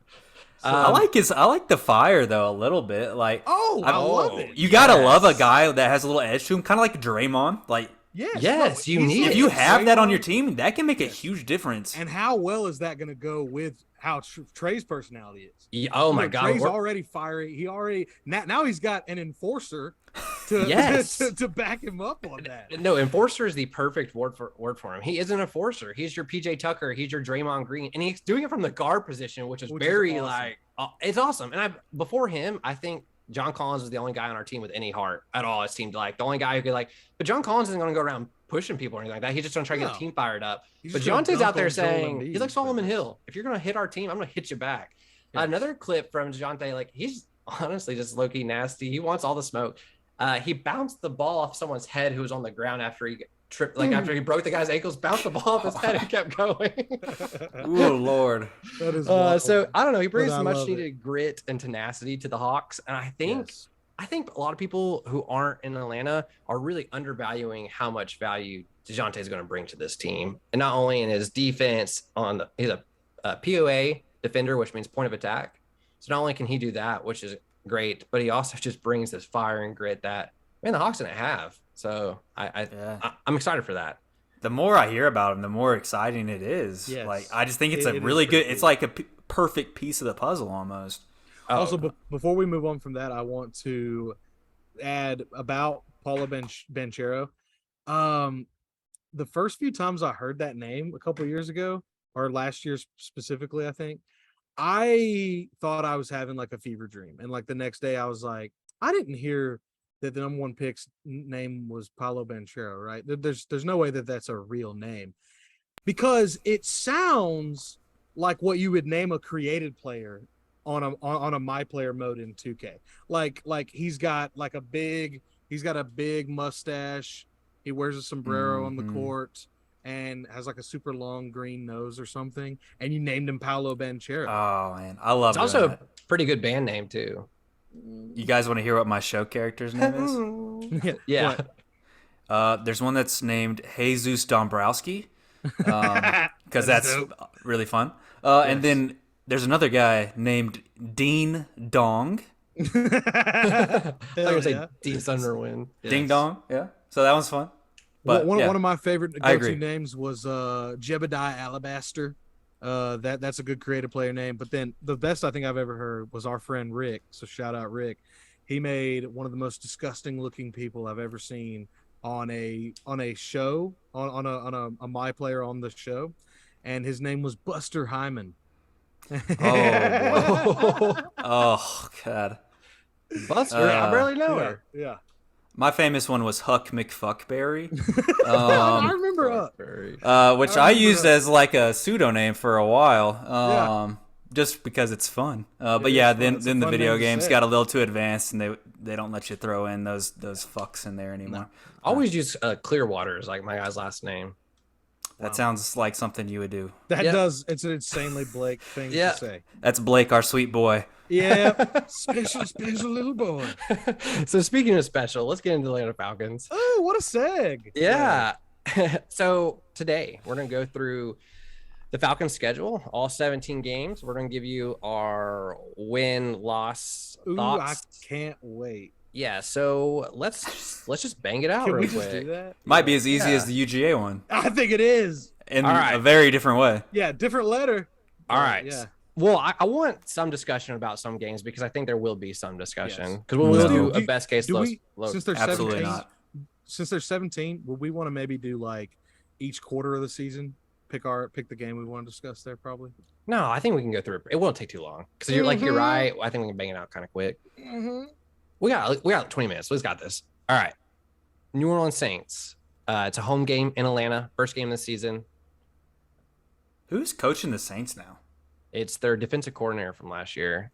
So, I like the fire though a little bit. Like, I love it. You gotta love a guy that has a little edge to him, kind of like Draymond. Like, yes, you need if you have that on your team, that can make a huge difference. And how well is that going to go with how Trey's personality is? Oh my God, Trey's already fiery. He already now he's got an enforcer to back him up on that. No, enforcer is the perfect word for him. He is an enforcer. He's your PJ Tucker. He's your Draymond Green, and he's doing it from the guard position, which is awesome. It's awesome. And before him, I think John Collins was the only guy on our team with any heart at all. It seemed like the only guy who could but John Collins isn't going to go around pushing people or anything like that. He's just going to try to get the team fired up. But DeJounte's out there saying, he's like Solomon Hill. If you're going to hit our team, I'm going to hit you back. Yeah. Another clip from DeJounte, he's honestly just low-key nasty. He wants all the smoke. He bounced the ball off someone's head who was on the ground after he tripped, after he broke the guy's ankles, bounced the ball off his head and kept going. Oh Lord. That is so I don't know. He brings much needed grit and tenacity to the Hawks. And I think a lot of people who aren't in Atlanta are really undervaluing how much value DeJounte is going to bring to this team. And not only in his defense he's a POA defender, which means point of attack. So not only can he do that, which is great, but he also just brings this fire and grit that the Hawks didn't have. So I'm excited for that. The more I hear about him, the more exciting it is. Yes. I just think it's a really good. It's like a perfect piece of the puzzle almost. Also, before we move on from that, I want to add about Paolo Banchero. The first few times I heard that name a couple of years ago, or last year specifically, I think, I thought I was having a fever dream. And the next day I was like, I didn't hear that the number one pick's name was Paolo Banchero, right? There's no way that that's a real name, because it sounds like what you would name a created player on a my player mode in 2K. Like he's got a big mustache. He wears a sombrero on the court and has a super long green nose or something. And you named him Paolo Banchero. Oh man, I love it. It's also a pretty good band name too. You guys want to hear what my show character's name is? Yeah. There's one that's named Jesus Dombrowski, because that's really fun. And then there's another guy named Dean Dong. I was going to say Dean Sunderwind. Yes. Ding Dong, yeah. So that one's fun. But one of my favorite go-to names was Jebediah Alabaster. That's a good creative player name. But then the best I think I've ever heard was our friend Rick. So shout out Rick. He made one of the most disgusting looking people I've ever seen on a show on a my player on the show, and his name was Buster Hyman. Oh boy. Oh god. Buster, I barely know Yeah, her. yeah. My famous one was Huck McFuckberry. I remember Which I I remember used that. as like a pseudonym for a while. Yeah. Just because it's fun. But It yeah, is fun. It's a then the fun video name to games say. got a little too advanced, and they don't let you throw in those fucks in there anymore. I always use Clearwater as like my guy's last name. That Wow. sounds like something you would do. That Yep. does. It's an insanely Blake thing Yeah. to say. That's Blake, our sweet boy. Yeah. Special little boy. So speaking of special, let's get into the Atlanta Falcons. Oh, what a seg. Yeah. So today we're going to go through the Falcons schedule, all 17 games. We're going to give you our win-loss Ooh, thoughts. I can't wait. Yeah, so let's just bang it out Can real we quick. just do that? Might be as easy Yeah. as the UGA one I think it is. in All right. a very different way. Yeah, different letter. All right. Yeah. Well, I want some discussion about some games because I think there will be some discussion Yes. because we'll No. do a best case. Since they're Absolutely 17, not. since they're 17, would we want to maybe do like each quarter of the season? Pick the game we want to discuss there, probably. No, I think we can go through it. It won't take too long because you're Mm-hmm. right. I think we can bang it out kind of quick. We got 20 minutes. Let's got this. All right. New Orleans Saints. It's a home game in Atlanta. First game of the season. Who's coaching the Saints now? It's their defensive coordinator from last year.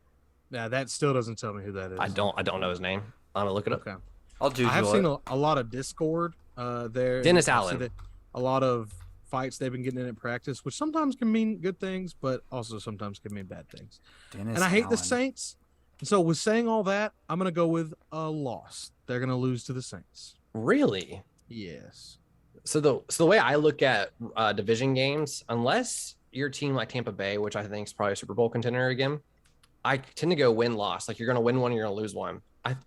Yeah, that still doesn't tell me who that is. I don't know his name. I'm gonna look it up. Okay. I'll do. I have seen a lot of Discord there. Dennis and I see Allen. that a lot of fights they've been getting in at practice, which sometimes can mean good things, but also sometimes can mean bad things. Dennis And I hate the Allen. Saints. So with saying all that, I'm gonna go with a loss. They're gonna lose to the Saints. Really? Yes. So the way I look at division games, unless your team like Tampa Bay, which I think is probably a Super Bowl contender again, I tend to go win-loss. Like you're going to win one, you're going to lose one.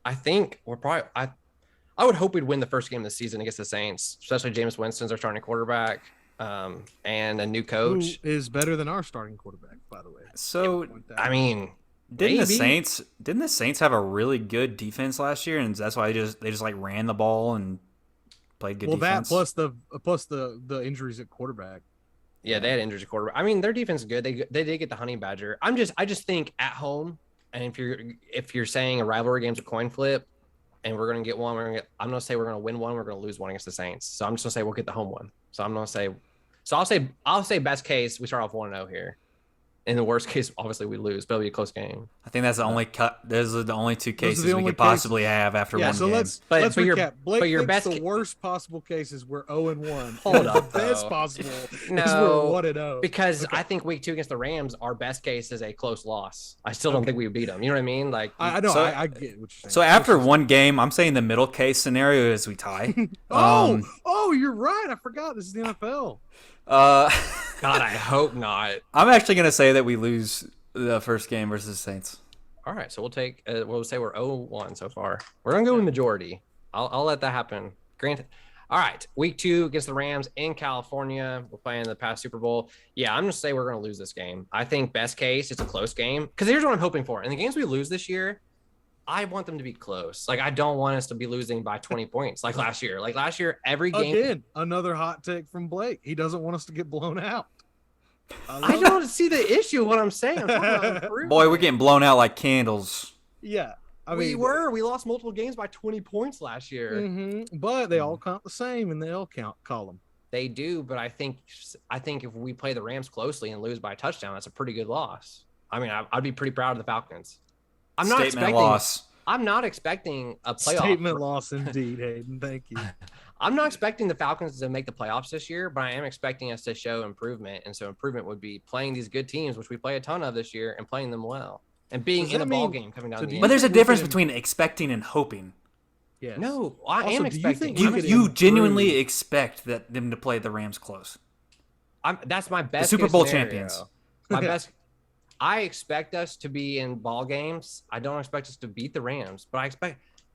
I think we're probably I would hope we'd win the first game of the season against the Saints, especially Jameis Winston's our starting quarterback, and a new coach. Who is better than our starting quarterback, by the way. So I mean, didn't the maybe. Saints have a really good defense last year, and that's why they just like ran the ball and played good defense? that plus the injuries at quarterback. Yeah, they had injuries at quarterback. I mean, their defense is good. They did get the Honey Badger. I just think at home, and if you're saying a rivalry game's a coin flip, and we're gonna get one, I'm gonna say we're gonna win one, we're gonna lose one against the Saints. So I'm just gonna say we'll get the home one. So I'm gonna say, I'll say best case we start off 1-0 here. In the worst case, obviously we lose, but it'll be a close game. I think that's the only cut. Those are the only two cases we only could possibly have after Yeah, one so game. let's But recap. Blake but your thinks best the worst possible cases were 0-1. Hold up, The best though. possible is No, we're 1-0. because Okay. I think week 2 against the Rams, our best case is a close loss. I still don't think we beat them. You know what I mean? Like, I know. So- I get what you're saying. So after one game, I'm saying the middle case scenario is we tie. Oh, you're right. I forgot. This is the NFL. Uh, God, I hope not. I'm actually gonna say that we lose the first game versus the Saints. All right, so we'll say we're 0-1 so far. We're gonna go with majority. I'll let that happen. Granted. All right, week 2 against the Rams in California. We're playing the past Super Bowl. Yeah, I'm gonna say we're gonna lose this game. I think best case it's a close game because here's what I'm hoping for. In the games we lose this year, I want them to be close. Like I don't want us to be losing by 20 points like last year. Like last year, every game. Again, another hot take from Blake. He doesn't want us to get blown out. I don't see the issue. What I'm saying. I'm talking about improvement. Boy, we're getting blown out like candles. Yeah. We lost multiple games by 20 points last year. But they all count the same in the L count column. They do, but I think if we play the Rams closely and lose by a touchdown, that's a pretty good loss. I mean, I'd be pretty proud of the Falcons. I'm not Statement expecting loss. I'm not expecting a playoff. Statement loss indeed, Hayden. Thank you. I'm not expecting the Falcons to make the playoffs this year, but I am expecting us to show improvement. And so improvement would be playing these good teams, which we play a ton of this year, and playing them well. And being Does in that a ball mean- game coming down so the do end. But there's a we difference can- between expecting and hoping. Yes. No, I Also, am do you expecting. think You we could you improve? genuinely expect them to play the Rams close. That's my best. Super case Bowl scenario. champions. My best. I expect us to be in ball games. I don't expect us to beat the Rams, but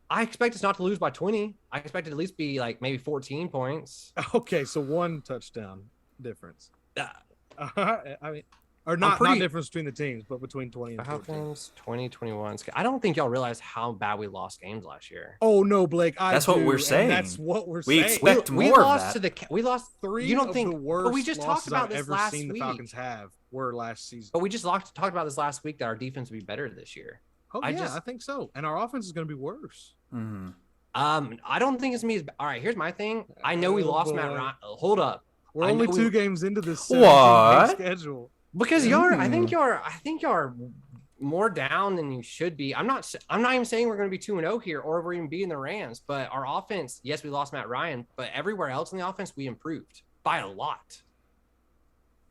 I expect us not to lose by 20. I expect it to at least be like maybe 14 points. Okay, so one touchdown difference. Uh, I mean, Or not difference between the teams, but between 20 and 14. Falcons 2021. I don't think y'all realize how bad we lost games last year. Oh no, Blake. That's what we're saying. That's what we're We saying. expect We more of lost that. we lost Three You don't of think the worst but we just talked about I've this ever last seen week. the Falcons have were last season. But we just talked about this last week that our defense would be better this year. Oh yeah, I think so. And our offense is going to be worse. Mm-hmm. I don't think it's me. All right, here's my thing. I know we lost Matt Ryan. Hold up. We're only 2 games into this What? schedule. Because I think you're more down than you should be. I'm not even saying we're going to be 2-0 here or we're even beating the Rams, but our offense, yes, we lost Matt Ryan, but everywhere else in the offense we improved by a lot.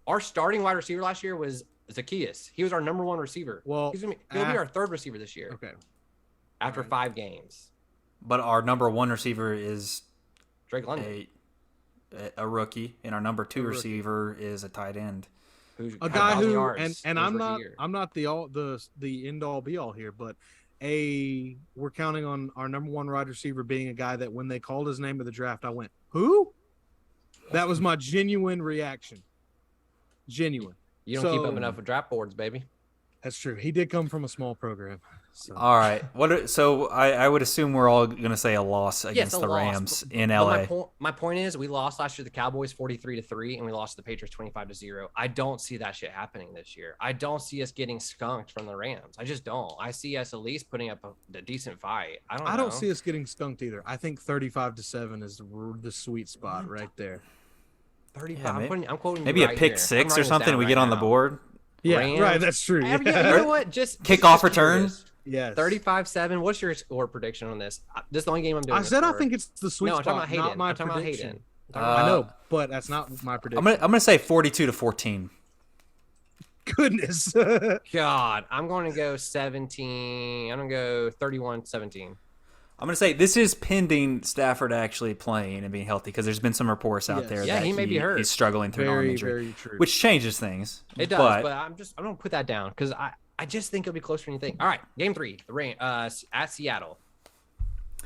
Our starting wide receiver last year was Zacchaeus. He was our number 1 receiver. Well, he'll be our 3rd receiver this year. Okay. After 5 games. But our number 1 receiver is Drake London, a rookie, and our number 2 receiver is a tight end. A guy who and I'm not the end all be all here, but we're counting on our number 1 wide receiver being a guy that when they called his name of the draft, I went, who? That was my genuine reaction. Genuine. You don't keep up enough with draft boards, baby. That's true. He did come from a small program. So. All right. So I would assume we're all going to say a loss against the Rams in LA. My point is we lost last year to the Cowboys 43-3 and we lost to the Patriots 25-0. I don't see that shit happening this year. I don't see us getting skunked from the Rams. I just don't. I see us at least putting up a decent fight. I don't see us getting skunked either. I think 35-7 is the sweet spot right there. 35. Yeah, I'm quoting maybe right a pick here. 6 or something. We get on the board. Yeah, Rams. right. That's true. Yeah. You know what? Just kickoff return. Yes. 35-7. What's your score prediction on this? This is the only game I'm doing. I said I think it's the sweet spot. I'm talking about not my I'm talking prediction. about Hayden. I know, but that's not my prediction. I'm gonna say 42-14. Goodness. God, I'm going to go 17. I'm going to go 31-17. I'm going to say this is pending Stafford actually playing and being healthy because there's been some reports out there that he may be hurt. He's struggling through an arm injury, very true. which changes things. It does, but I'm going to put that down because I just think it'll be closer than you think. All right, game 3, the rain at Seattle.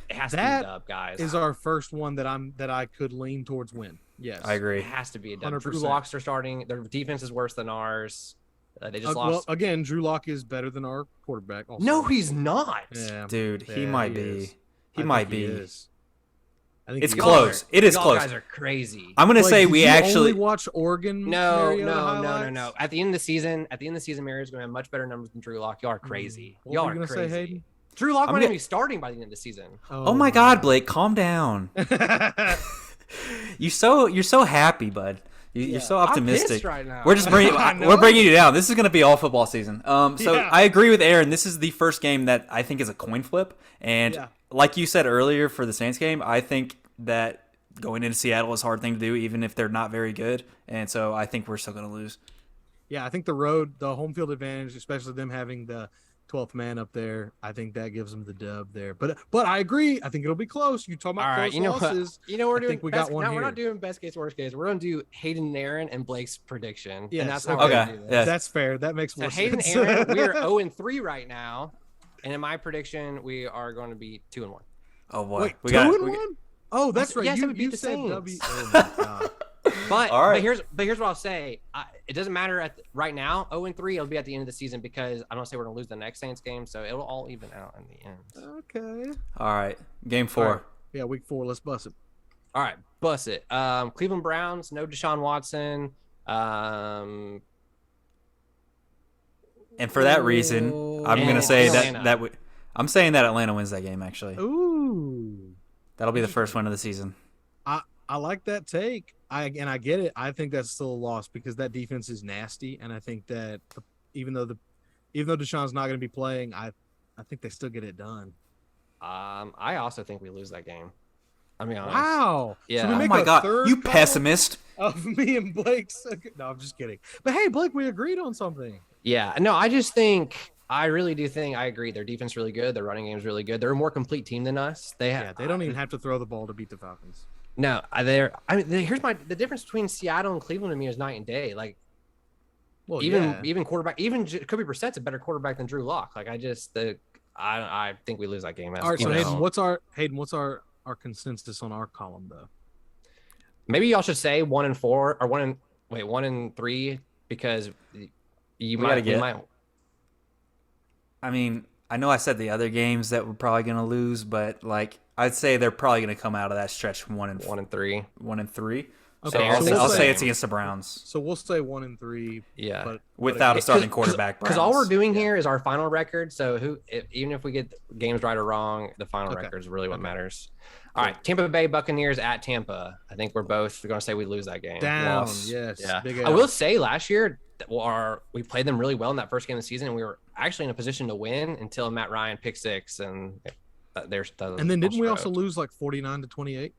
It has to be a dub, guys. Is our first one that I could lean towards win. Yes, I agree. It has to be a dub. 100%. Drew Locks are starting. Their defense is worse than ours. They just lost. Well, again, Drew Lock is better than our quarterback. Also. No, he's not. Yeah. Dude, he might be. He I might think be. is. I think It's close. It is close. You guys are crazy. I'm gonna say we actually only watch Oregon. No. At the end of the season, Mario's gonna have much better numbers than Drew Lock. Y'all are crazy. What Y'all were are you gonna crazy. say, Hayden? Drew Lock might even be starting by the end of the season. Oh my God, Blake, calm down. You're so happy, bud. You're so optimistic. I'm pissed right now. We're just we're bringing you down. This is going to be all football season. I agree with Aaron. This is the first game that I think is a coin flip. And like you said earlier for the Saints game, I think that going into Seattle is a hard thing to do, even if they're not very good. And so I think we're still going to lose. Yeah, I think the home field advantage, especially them having the 12th man up there, I think that gives them the dub there. But I agree. I think it'll be close. You talking about close losses. We're doing. I think we got one here. We're not doing best case, worst case. We're gonna do Hayden and Aaron and Blake's prediction. Yes. And that's how we're gonna do this. Yes. That's fair. That makes more Hayden sense. and Aaron, we're 0-3 right now, and in my prediction, we are going to be 2-1. Oh boy, Wait, 2-1? Oh, that's right. Yes, you we beat the said Saints. W. Oh my God. But all right. but here's what I'll say. It doesn't matter right now. 0-3. It'll be at the end of the season because I don't say we're gonna lose the next Saints game, so it'll all even out in the end. Okay. All right, game 4. Right. Yeah, week 4. Let's bust it. All right, bust it. Cleveland Browns, no Deshaun Watson. And for that reason, I'm going to say I'm saying that Atlanta wins that game. Actually, Ooh. that'll be the first win of the season. I like that take. I get it. I think that's still a loss because that defense is nasty, and I think that even though Deshaun's not going to be playing, I think they still get it done. I also think we lose that game. I mean, honest. Wow. Yeah. So we Oh make my a God, third you call pessimist! of me and Blake's. No, I'm just kidding. But hey, Blake, we agreed on something. Yeah. No, I really do think I agree. Their defense is really good. Their running game is really good. They're a more complete team than us. They don't even have to throw the ball to beat the Falcons. No, the difference between Seattle and Cleveland to me is night and day. Like, Well, even quarterback, even Jacoby Brissett's a better quarterback than Drew Lock. Like, I think we lose that game. All right, so Hayden, what's our consensus on our column though? Maybe y'all should say 1-4 or 1-3 because You We gotta might, we get- might. I mean, I know I said the other games that we're probably going to lose, but like I'd say they're probably going to come out of that stretch 1-3. 1-3. So Okay, I'll, so say, we'll I'll say- say it's against the Browns So we'll say 1-3. Yeah. But without a starting Cause- quarterback. Because all we're Browns. doing here is our final record. So even if we get games right or wrong, the final Okay. record is really what matters. All right, Tampa Bay Buccaneers at Tampa. I think we're both going to say we lose that game. down. Loss. Yes. Yeah, Big I L. will say last year we played them really well in that first game of the season, and we were actually in a position to win until Matt Ryan pick six, and there's. And then didn't we also lose like 49-28?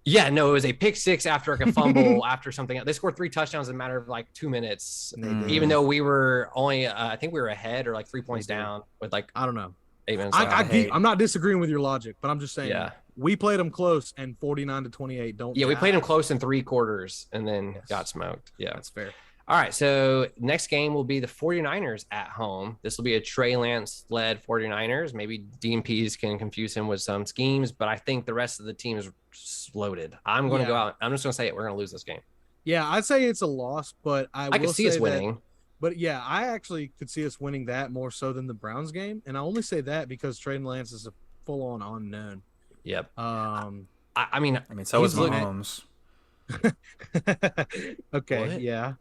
Yeah, no, it was a pick six after like a fumble after something. They scored 3 touchdowns in a matter of like 2 minutes, even though we were only I think we were ahead or like 3 points down with like I don't know. 8 minutes left. I'm not disagreeing with your logic, but I'm just saying Yeah. we played them close and 49-28 don't. Yeah, we played them count. close in 3 quarters and then Yes. got smoked. Yeah. That's fair. All right. So next game will be the 49ers at home. This will be a Trey Lance led 49ers. Maybe Dean Pease can confuse him with some schemes, but I think the rest of the team is loaded. I'm going to go out. I'm just going to say it. We're going to lose this game. Yeah, I'd say it's a loss, but I I can will see us say winning. That, but yeah, I actually could see us winning that more so than the Browns game, and I only say that because Trey Lance is a full-on unknown. Yep. I mean, so is he's looking- Mahomes. okay, What? yeah.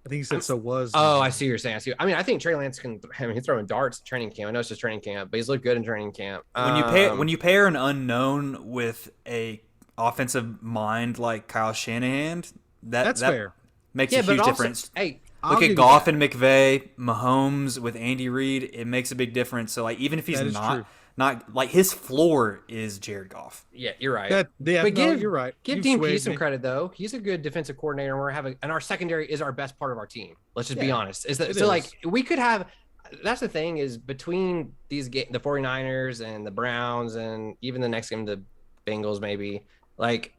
I think he said so was. Oh, I see what you're saying. I think Trey Lance can. I mean, he's throwing darts at training camp. I know it's just training camp, but he's looked good in training camp. When you pair an unknown with a offensive mind like Kyle Shanahan, That's that fair. makes yeah, a but huge also, difference. hey, I'll Look give at you Goff that. and McVay, Mahomes with Andy Reid. It makes a big difference. So like, even if he's That is true. not like his floor is Jared Goff. yeah, you're right. Yeah, But no, give- you're right. Give You've Dean swayed Pease some me. credit though. He's a good defensive coordinator. And our secondary is our best part of our team. Let's just be Yeah, honest. Like we could have. That's the thing is between the 49ers and the Browns and even the next game the Bengals maybe like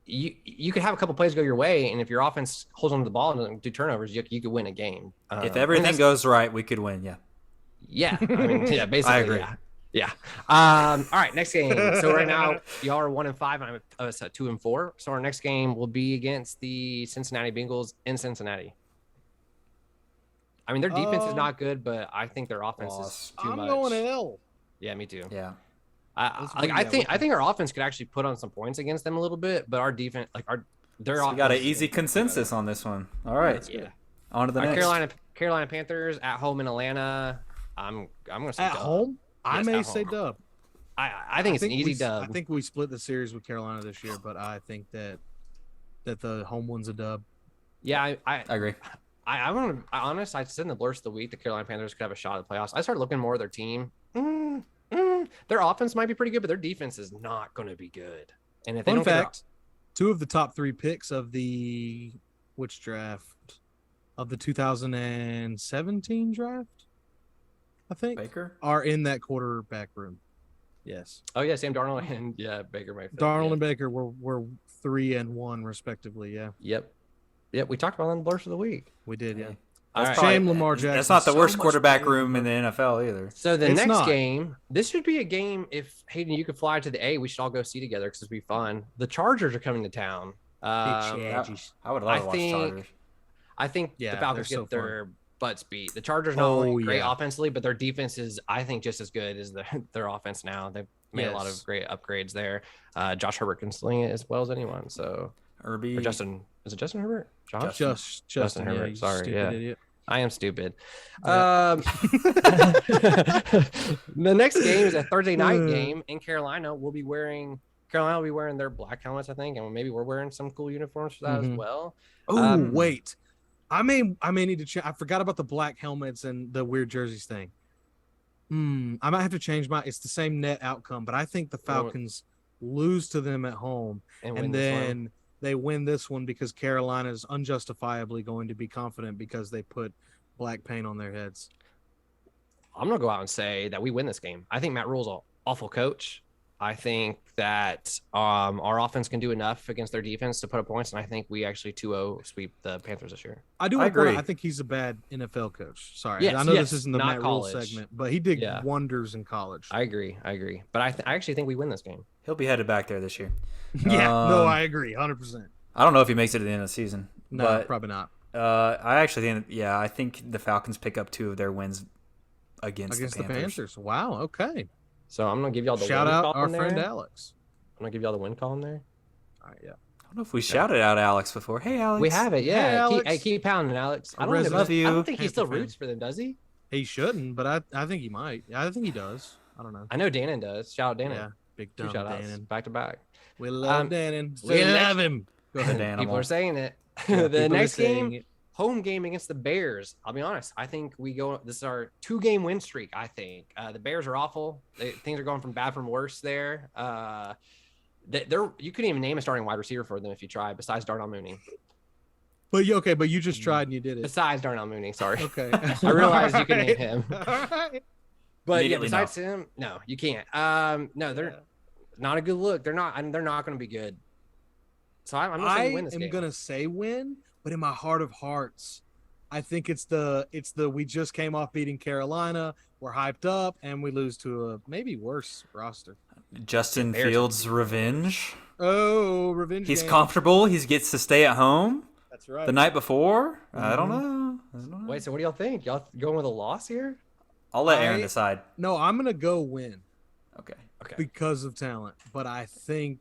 you could have a couple plays go your way, and if your offense holds on to the ball and doesn't do turnovers, you could win a game. If And everything that's- goes right, we could win. Yeah. yeah, I mean, yeah, basically, I agree. Yeah. All right, next game. So right now, y'all are 1-5, and I'm 2-4. So our next game will be against the Cincinnati Bengals in Cincinnati. I mean, their defense is not good, but I think their offense is too I'm much. going L. Yeah, me too. Yeah. I think our offense could actually put on some points against them a little bit, but our defense, their So we got an offense- easy consensus on this one. All right. Yeah. On to the Our next. Carolina Panthers at home in Atlanta. I'm going to say At dub. home, I Yes, may at say home. dub. I think it's an easy dub. I think we split the series with Carolina this year, but I think that the home one's a dub. Yeah, I agree. I'm gonna be honest. I said in the Blurst of the week the Carolina Panthers could have a shot at the playoffs. I started looking more at their team. Their offense might be pretty good, but their defense is not going to be good. And if they Fun don't get fact: 2 of the top 3 picks of the draft of the 2017 draft, I think, Baker. are in that quarterback room. Yes, oh yeah, Sam Darnold and Baker Mayfield. Darnold yeah. and Baker were 3 and 1 respectively. Yeah, Yep. We talked about that in the Blurst of the week. we did. Yeah, All right. Shame Lamar Jackson. That's not the so worst much quarterback better room than- in the NFL either. So the It's next not. game, this should be a game. If Hayden, you could fly to the A, we should all go see together because it'd be fun. The Chargers are coming to town. I would love to watch Chargers. I think Yeah, the Falcons they're so get their butts beat. The Chargers not only great yeah. offensively, but their defense is, I think, just as good as their offense now. They've made a lot of Yes. great upgrades there. Josh Herbert can sling it as well as anyone. So, Herbie. or Justin, is it Justin Herbert? Josh? Justin Herbert, Herbert. sorry, Stupid yeah. idiot. I am stupid. Yeah. The next game is a Thursday night game in Carolina. Carolina will be wearing their black helmets, I think, and maybe we're wearing some cool uniforms for that as Mhm. well. Oh wait, I may need to check. I forgot about the black helmets and the weird jerseys thing. I might have to change my. It's the same net outcome, but I think the Falcons lose to them at home, win and this one. then they win this one because Carolina is unjustifiably going to be confident because they put black paint on their heads. I'm gonna go out and say that we win this game. I think Matt Rule's an awful coach. I think that our offense can do enough against their defense to put up points, and I think we actually 2-0 sweep the Panthers this year. I do I agree. agree. I think he's a bad NFL coach. Sorry, Yes, I know yes, this isn't the not Matt Rule college. segment, but he did Yeah. wonders in college. I agree. But I actually think we win this game. He'll be headed back there this year. Yeah, no, Um, I agree, 100%. I don't know if he makes it to the end of the season. No, but probably not. I actually I think the Falcons pick up 2 of their wins against Against the the Panthers. Panthers. Wow. Okay. So I'm gonna give y'all the Shout win out our column friend there. Alex. I'm gonna give y'all the win column there. All right. Yeah. I don't know if we shouted out Alex before. Hey, Alex. We have it, yeah. Alex. Keep pounding, Alex. A I don't, know if resident Love you. I don't think he Panther still fan. roots for them, does he? He shouldn't, but I think he might. I think he does. I don't know. I know Dannon does. Shout out Dannon. Yeah. Big 2 dumb shout outs Dannon. back to back. We love Um, Dannon. so We next- love him. Go ahead. Dan. People Animal. are saying it. Yeah, The people are next saying game, it. home game against the Bears. I'll be honest. I think this is our 2-game win streak. I think the Bears are awful. Things are going from bad from worse there. You couldn't even name a starting wide receiver for them if you tried, besides Darnell Mooney. But you just tried and you did it. Besides Darnell Mooney, sorry. Okay. I realized you can name him. All right. But yeah, Immediately besides him, no, you can't. No, they're not a good look. They're not going to be good. So I'm just saying win this game. am gonna say win, but in my heart of hearts, I think it's the we just came off beating Carolina. We're hyped up, and we lose to a maybe worse roster. Justin Bears. Fields' revenge. Oh, revenge! He's game. comfortable. He gets to stay at home That's right. the night before. I Mm-hmm. don't know. Wait, so what do y'all think? Y'all going with a loss here? I'll let Aaron decide. No, I'm gonna go win Okay. Okay. because of talent, but I think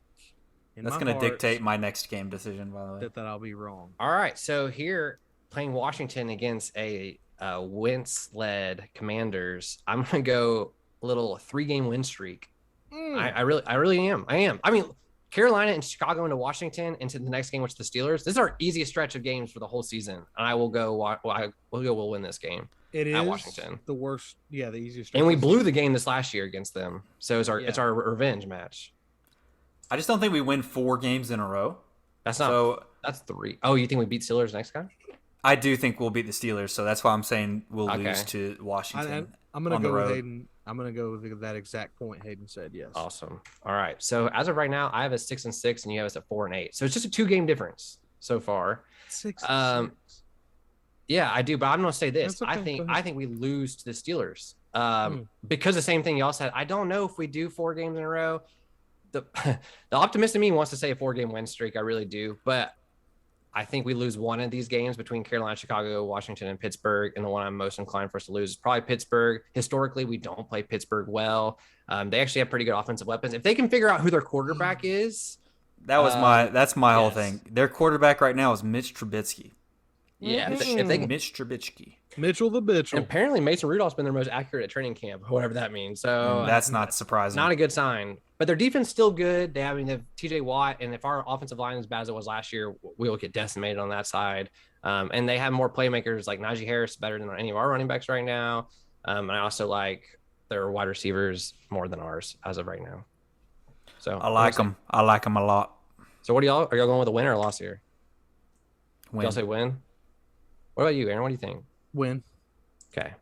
That's going to dictate my next game decision, by the way. that I'll be wrong. All right. So here, playing Washington against a Wentz-led Commanders, I'm gonna go a little 3-game win streak. I really am. I am. I mean, Carolina and Chicago into Washington into the next game, which is the Steelers. This is our easiest stretch of games for the whole season, and I will go. We'll win this game. It is at Washington. the worst. Yeah, the easiest. And we stretch. blew the game this last year against them, so it's our revenge match. I just don't think we win 4 games in a row. That's not. So That's 3. Oh, you think we beat Steelers next time? I do think we'll beat the Steelers, so that's why I'm saying we'll Okay. lose to Washington. I'm gonna on the go with road. Hayden. I'm gonna go with that exact point Hayden said. Yes. Awesome. All right. So as of right now, I have us 6-6, and you have us at 4-8. So it's just a 2-game difference so far. 6. Yeah, I do, but I'm gonna say this. That's okay. Go ahead. I think we lose to the Steelers. Because the same thing y'all said. I don't know if we do 4 games in a row. The the optimist in me wants to say a 4-game win streak. I really do, but I think we lose one of these games between Carolina, Chicago, Washington, and Pittsburgh. And the one I'm most inclined for us to lose is probably Pittsburgh. Historically, we don't play Pittsburgh well. They actually have pretty good offensive weapons. If they can figure out who their quarterback is, That's my whole yes. thing. Their quarterback right now is Mitch Trubisky. yeah, if they can. Mitch Trubisky. Mitchell the And Mitchell. apparently, Mason Rudolph's been their most accurate at training camp, whatever that means. So That's not surprising. not a good sign. But their defense still good. They have TJ Watt, and if our offensive line is as bad as it was last year, we will get decimated on that side. And they have more playmakers like Najee Harris, better than any of our running backs right now. And I also like their wide receivers more than ours as of right now. So I like them. I like them a lot. So what are y'all going with a win or a loss here? Win. Y'all say win. What about you, Aaron? What do you think? Win. Okay.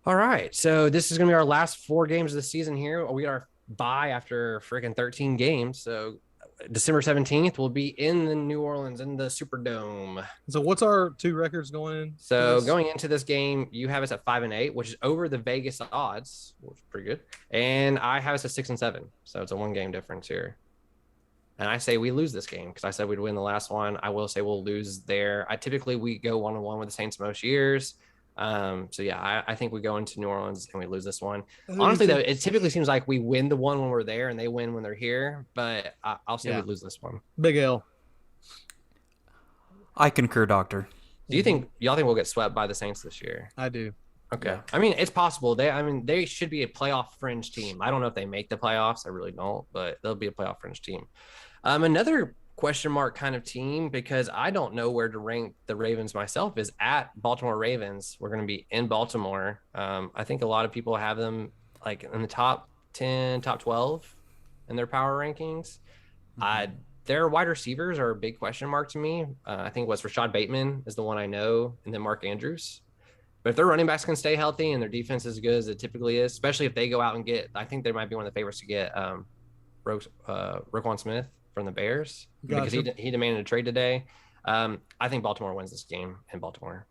All right. So this is going to be our last 4 games of the season here. We got our bye after freaking 13 games. So December 17th, we'll be in the New Orleans in the Superdome. So what's our 2 records going in? So going into this game, you have us at 5-8, which is over the Vegas odds, which is pretty good. And I have us at 6-7. So it's a 1-game difference here. And I say we lose this game because I said we'd win the last one. I will say we'll lose there. We go 1-1 with the Saints most years. So yeah, I think we go into New Orleans and we lose this one. Honestly, though, it typically seems like we win the one when we're there and they win when they're here. But I'll say we lose this one. Big L. I concur, Doctor. Do you think y'all think we'll get swept by the Saints this year? I do. Okay. Yeah. I mean, it's possible. They should be a playoff fringe team. I don't know if they make the playoffs. I really don't, but they'll be a playoff fringe team. Another question mark kind of team, because I don't know where to rank the Ravens myself, is at Baltimore Ravens. We're going to be in Baltimore. I think a lot of people have them like in the top 10, top 12 in their power rankings. Their wide receivers are a big question mark to me. I think Rashad Bateman is the one I know, and then Mark Andrews. But if their running backs can stay healthy and their defense is as good as it typically is, especially if they go out and get, I think they might be one of the favorites to get Roquan Smith from the Bears because he demanded a trade today. I think Baltimore wins this game in Baltimore.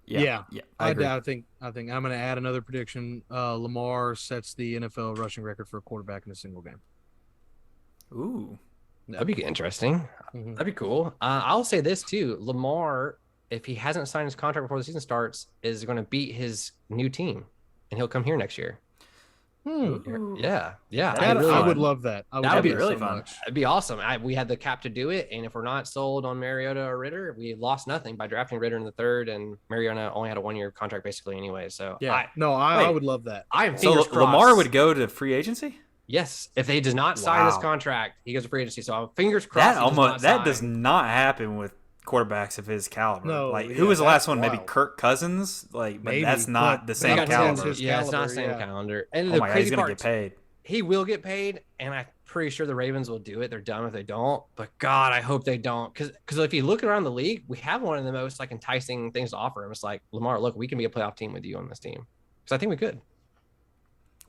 Yeah. I agree. I think I'm going to add another prediction. Lamar sets the NFL rushing record for a quarterback in a single game. Ooh. That'd be interesting. Mhm. That'd be cool. I'll say this too. Lamar, if he hasn't signed his contract before the season starts, is going to beat his new team, and he'll come here next year. Ooh. Yeah, yeah. That'd be I fun. would love that. I would That'd love be that really so fun. much. It'd be awesome. We had the cap to do it, and if we're not sold on Mariota or Ritter, we lost nothing by drafting Ritter in the third, and Mariota only had a 1-year contract basically anyway. So Yeah. I I Wait. would love that. I am So fingers crossed. Lamar would go to free agency. Yes, if they does not sign this Wow. contract, he goes to free agency. So I'm fingers crossed. That does not happen with quarterbacks of his caliber. No, like yeah, who was the last that's one? Maybe wild. Kirk Cousins. Like, but Maybe, that's not but the they same got caliber. his Yeah, it's not the caliber, same yeah. calendar. And Oh the my god, he's crazy gonna part, get paid. he will get paid, and I'm pretty sure the Ravens will do it. They're dumb if they don't, but God, I hope they don't. Because if you look around the league, we have one of the most like enticing things to offer him. It's like, Lamar, look, we can be a playoff team with you on this team. Because I think we could.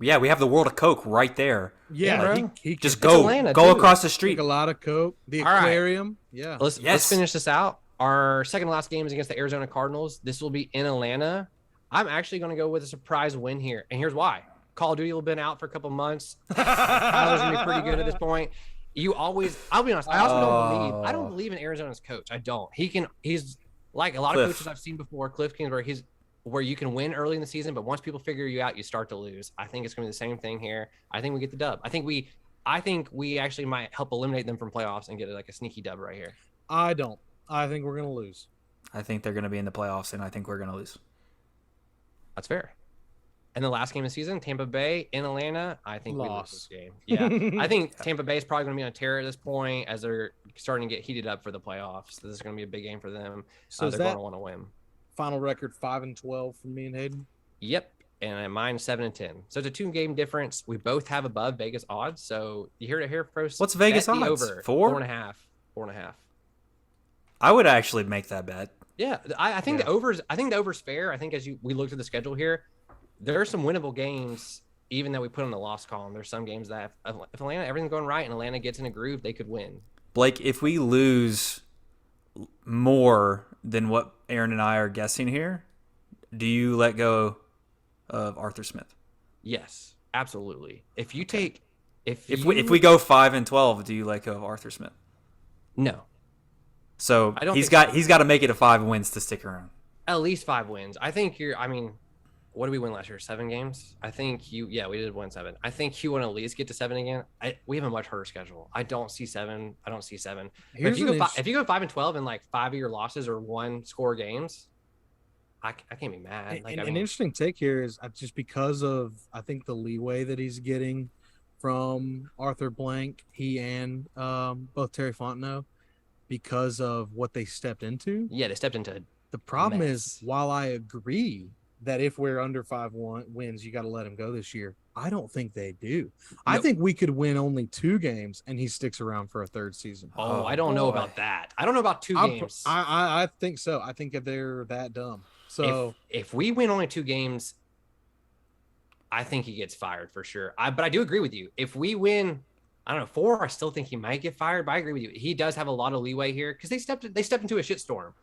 Yeah, we have the World of Coke right there. Yeah, bro. he Just could go Atlanta, go too. across the drink street. a lot of Coke. The All right. aquarium. Yeah. Let's Yes. finish this out. Our second to last game is against the Arizona Cardinals. This will be in Atlanta. I'm actually going to go with a surprise win here, and here's why. Call of Duty will have been out for a couple months. Tyler's going to be pretty good at this point. I'll be honest, I also I don't believe in Arizona's coach. I don't. He's like a lot Cliff. of coaches I've seen before, Cliff Kingsbury, where you can win early in the season, but once people figure you out, you start to lose. I think it's going to be the same thing here. I think we get the dub. I think we actually might help eliminate them from playoffs and get like a sneaky dub right here. I don't. I think we're gonna lose. I think they're going to be in the playoffs, and I think we're going to lose. That's fair. And the last game of the season, Tampa Bay in Atlanta, I think we lose Loss. this game. Yeah, I think Tampa Bay is probably going to be on a tear at this point as they're starting to get heated up for the playoffs. This is going to be a big game for them. So is they're going that to want to win. final record 5-12 for me and Hayden? Yep, and mine 7-10. So it's a 2-game difference. We both have above Vegas odds. So you heard it here first. What's Vegas Bet the odds? Over 4? 4.5. 4.5. I would actually make that bet. Yeah, I think Yeah. the overs. I think the over's fair. I think we looked at the schedule here, there are some winnable games. Even though we put on the loss column, there's some games that if Atlanta, everything's going right, and Atlanta gets in a groove, they could win. Blake, if we lose more than what Aaron and I are guessing here, do you let go of Arthur Smith? Yes, absolutely. If you we go 5-12, do you let go of Arthur Smith? no, So I don't he's think got to make it to 5 wins to stick around. at least 5 wins. I think what did we win last year? 7 games. I think we did win 7. I think you want to at least get to 7 again. We have a much harder schedule. I don't see 7. But Here's if you go 5-12 and like 5 of your losses are 1-score games, I can't be mad. an interesting take here is just because of I think the leeway that he's getting from Arthur Blank, he and both Terry Fontenot, because of what they stepped into. Yeah, they stepped into. The problem mess. is, while I agree that if we're under 5 wins, you got to let him go this year, I don't think they do. I think we could win only 2 games and he sticks around for a 3rd season. Oh, I don't know about that. I don't know about 2 games. I think so. I think that they're that dumb. So if we win only 2 games, I think he gets fired for sure. But I do agree with you. If we win, I don't know, 4, I still think he might get fired. But I agree with you. He does have a lot of leeway here because they stepped into a shitstorm.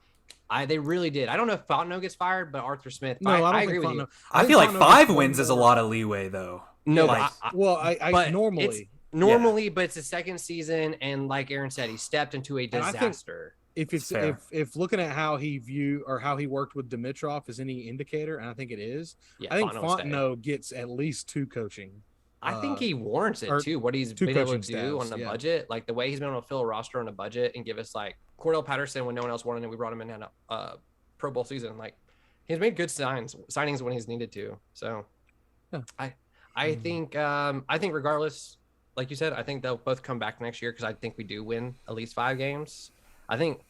They really did. I don't know if Fontenot gets fired, but Arthur Smith. No, I don't agree think with you. I feel like 5 wins is a lot of leeway, though. No, Like- but normally, but it's the 2nd season, and like Aaron said, he stepped into a And I think- disaster. if looking at how he worked with Dimitrov is any indicator, and I think it is, Yeah, I think Fontenot will stay. Fontenot gets at least 2 coaching. I think he warrants it or too. What he's 2 been able to coaching do staffs, on the yeah. budget, like the way he's been able to fill a roster on a budget and give us like Cordell Patterson when no one else wanted him, we brought him in and had a Pro Bowl season. Like he's made good signings when he's needed to. So Yeah. I think regardless, like you said, I think they'll both come back next year because I think we do win at least 5 games. I think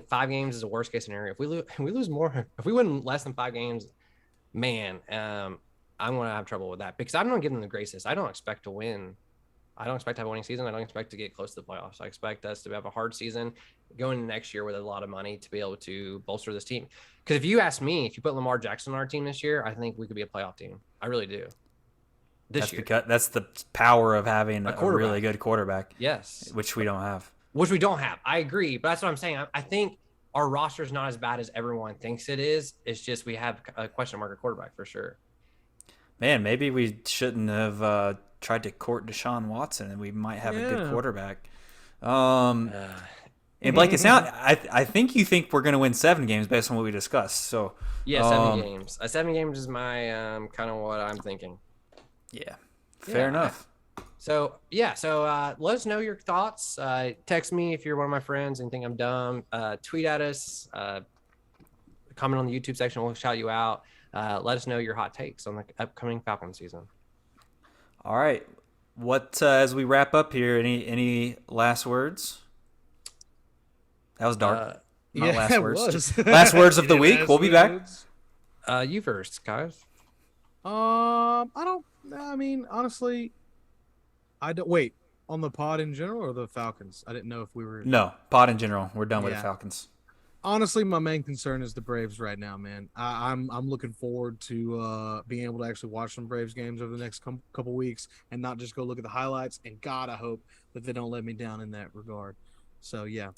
5 games is a worst case scenario. If we lose more, if we win less than 5 games, man, I'm going to have trouble with that because I'm not giving them the graces. I don't expect to win. I don't expect to have a winning season. I don't expect to get close to the playoffs. I expect us to have a hard season going into next year with a lot of money to be able to bolster this team. Because if you ask me, if you put Lamar Jackson on our team this year, I think we could be a playoff team. I really do. This year. Because that's the power of having a quarterback. really good quarterback, Yes. which we don't have. Which we don't have. I agree. But that's what I'm saying. I think our roster is not as bad as everyone thinks it is. It's just we have a question mark at quarterback for sure. Man, maybe we shouldn't have tried to court Deshaun Watson, and we might have a good Yeah. quarterback. And Blake, it's now. I think you think we're going to win 7 games based on what we discussed. So Yeah, 7 games. 7 games is my kind of what I'm thinking. yeah, fair enough. So let us know your thoughts. Text me if you're one of my friends and you think I'm dumb. Tweet at us. Comment on the YouTube section. We'll shout you out. Let us know your hot takes on the upcoming Falcons season. All right. What as we wrap up here? Any last words? That was dark. Not last it words. was. Last words of the week. We'll be back. You first, guys. I mean, honestly, I don't wait on the pod in general or the Falcons. I didn't know if we were. No, pod in general. We're done with the Yeah. Falcons. Honestly, my main concern is the Braves right now, man. I'm looking forward to being able to actually watch some Braves games over the next couple weeks and not just go look at the highlights. And God, I hope that they don't let me down in that regard. So yeah.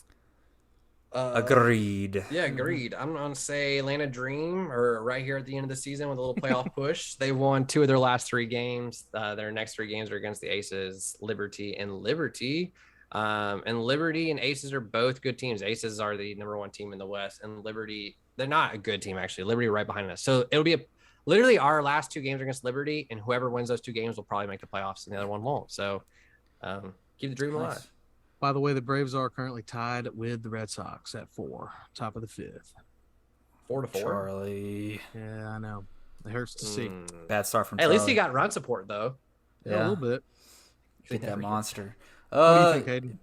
Agreed. Yeah, agreed. I'm gonna say Atlanta Dream, or right here at the end of the season with a little playoff push. They won 2 of their last 3 games. Their next 3 games are against the Aces, Liberty, and Liberty. And Liberty and Aces are both good teams. Aces are the number 1 team in the West, and Liberty, they're not a good team actually. Liberty are right behind us. So it'll be literally our last 2 games are against Liberty, and whoever wins those 2 games will probably make the playoffs, and the other one won't. So keep the dream alive. By the way, the Braves are currently tied with the Red Sox at 4, top of the 5th. 4-4. Charlie. Yeah, I know. It hurts to see. Bad start from Hey, at Charlie. least he got run support though. Yeah, a little bit. Get that monster. What do you think, Hayden?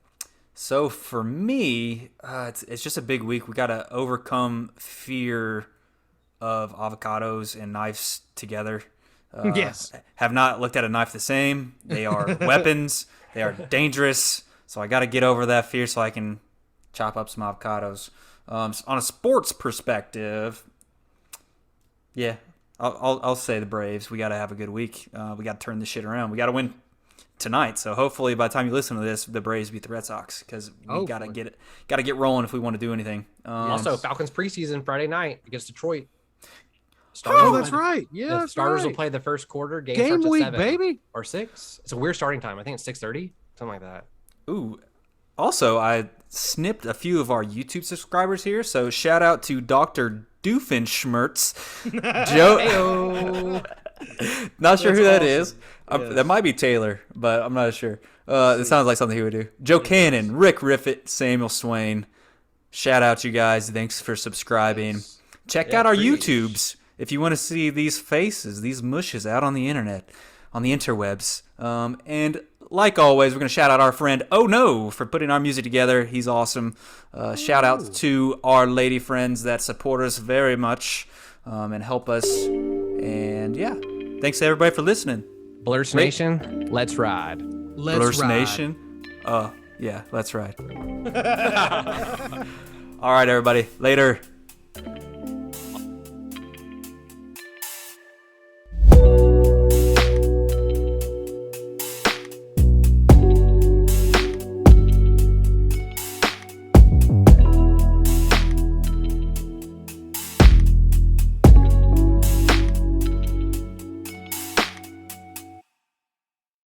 So for me, it's just a big week. We got to overcome fear of avocados and knives together. Yes. Have not looked at a knife the same. They are weapons. They are dangerous. So I got to get over that fear so I can chop up some avocados. On a sports perspective, yeah, I'll say the Braves. We got to have a good week. We got to turn this shit around. We got to win tonight. So hopefully by the time you listen to this, the Braves beat the Red Sox because we got to get rolling if we want to do anything. Also, Falcons preseason Friday night against Detroit. Oh, that's right. Yeah, the that's starters right. will play the first quarter. Game Game starts at week, 7 baby. or 6. It's a weird starting time. I think it's 6:30, something like that. Ooh. Also, I snipped a few of our YouTube subscribers here, so shout out to Dr. Doofenshmirtz. Joe. Not sure who that is. Yes. That might be Taylor, but I'm not sure. It sounds like something he would do. Joe Cannon, Rick Riffett, Samuel Swain. Shout out you guys. Thanks for subscribing. Yes. Check out our YouTubes if you want to see these faces, these mushes out on the internet, on the interwebs. And like always, we're going to shout out our friend Oh No for putting our music together. He's awesome. Shout out to our lady friends that support us very much and help us. And yeah, thanks to everybody for listening. Blurst Nation, let's ride. Let's ride. Nation. Yeah, let's ride. All right, everybody. Later.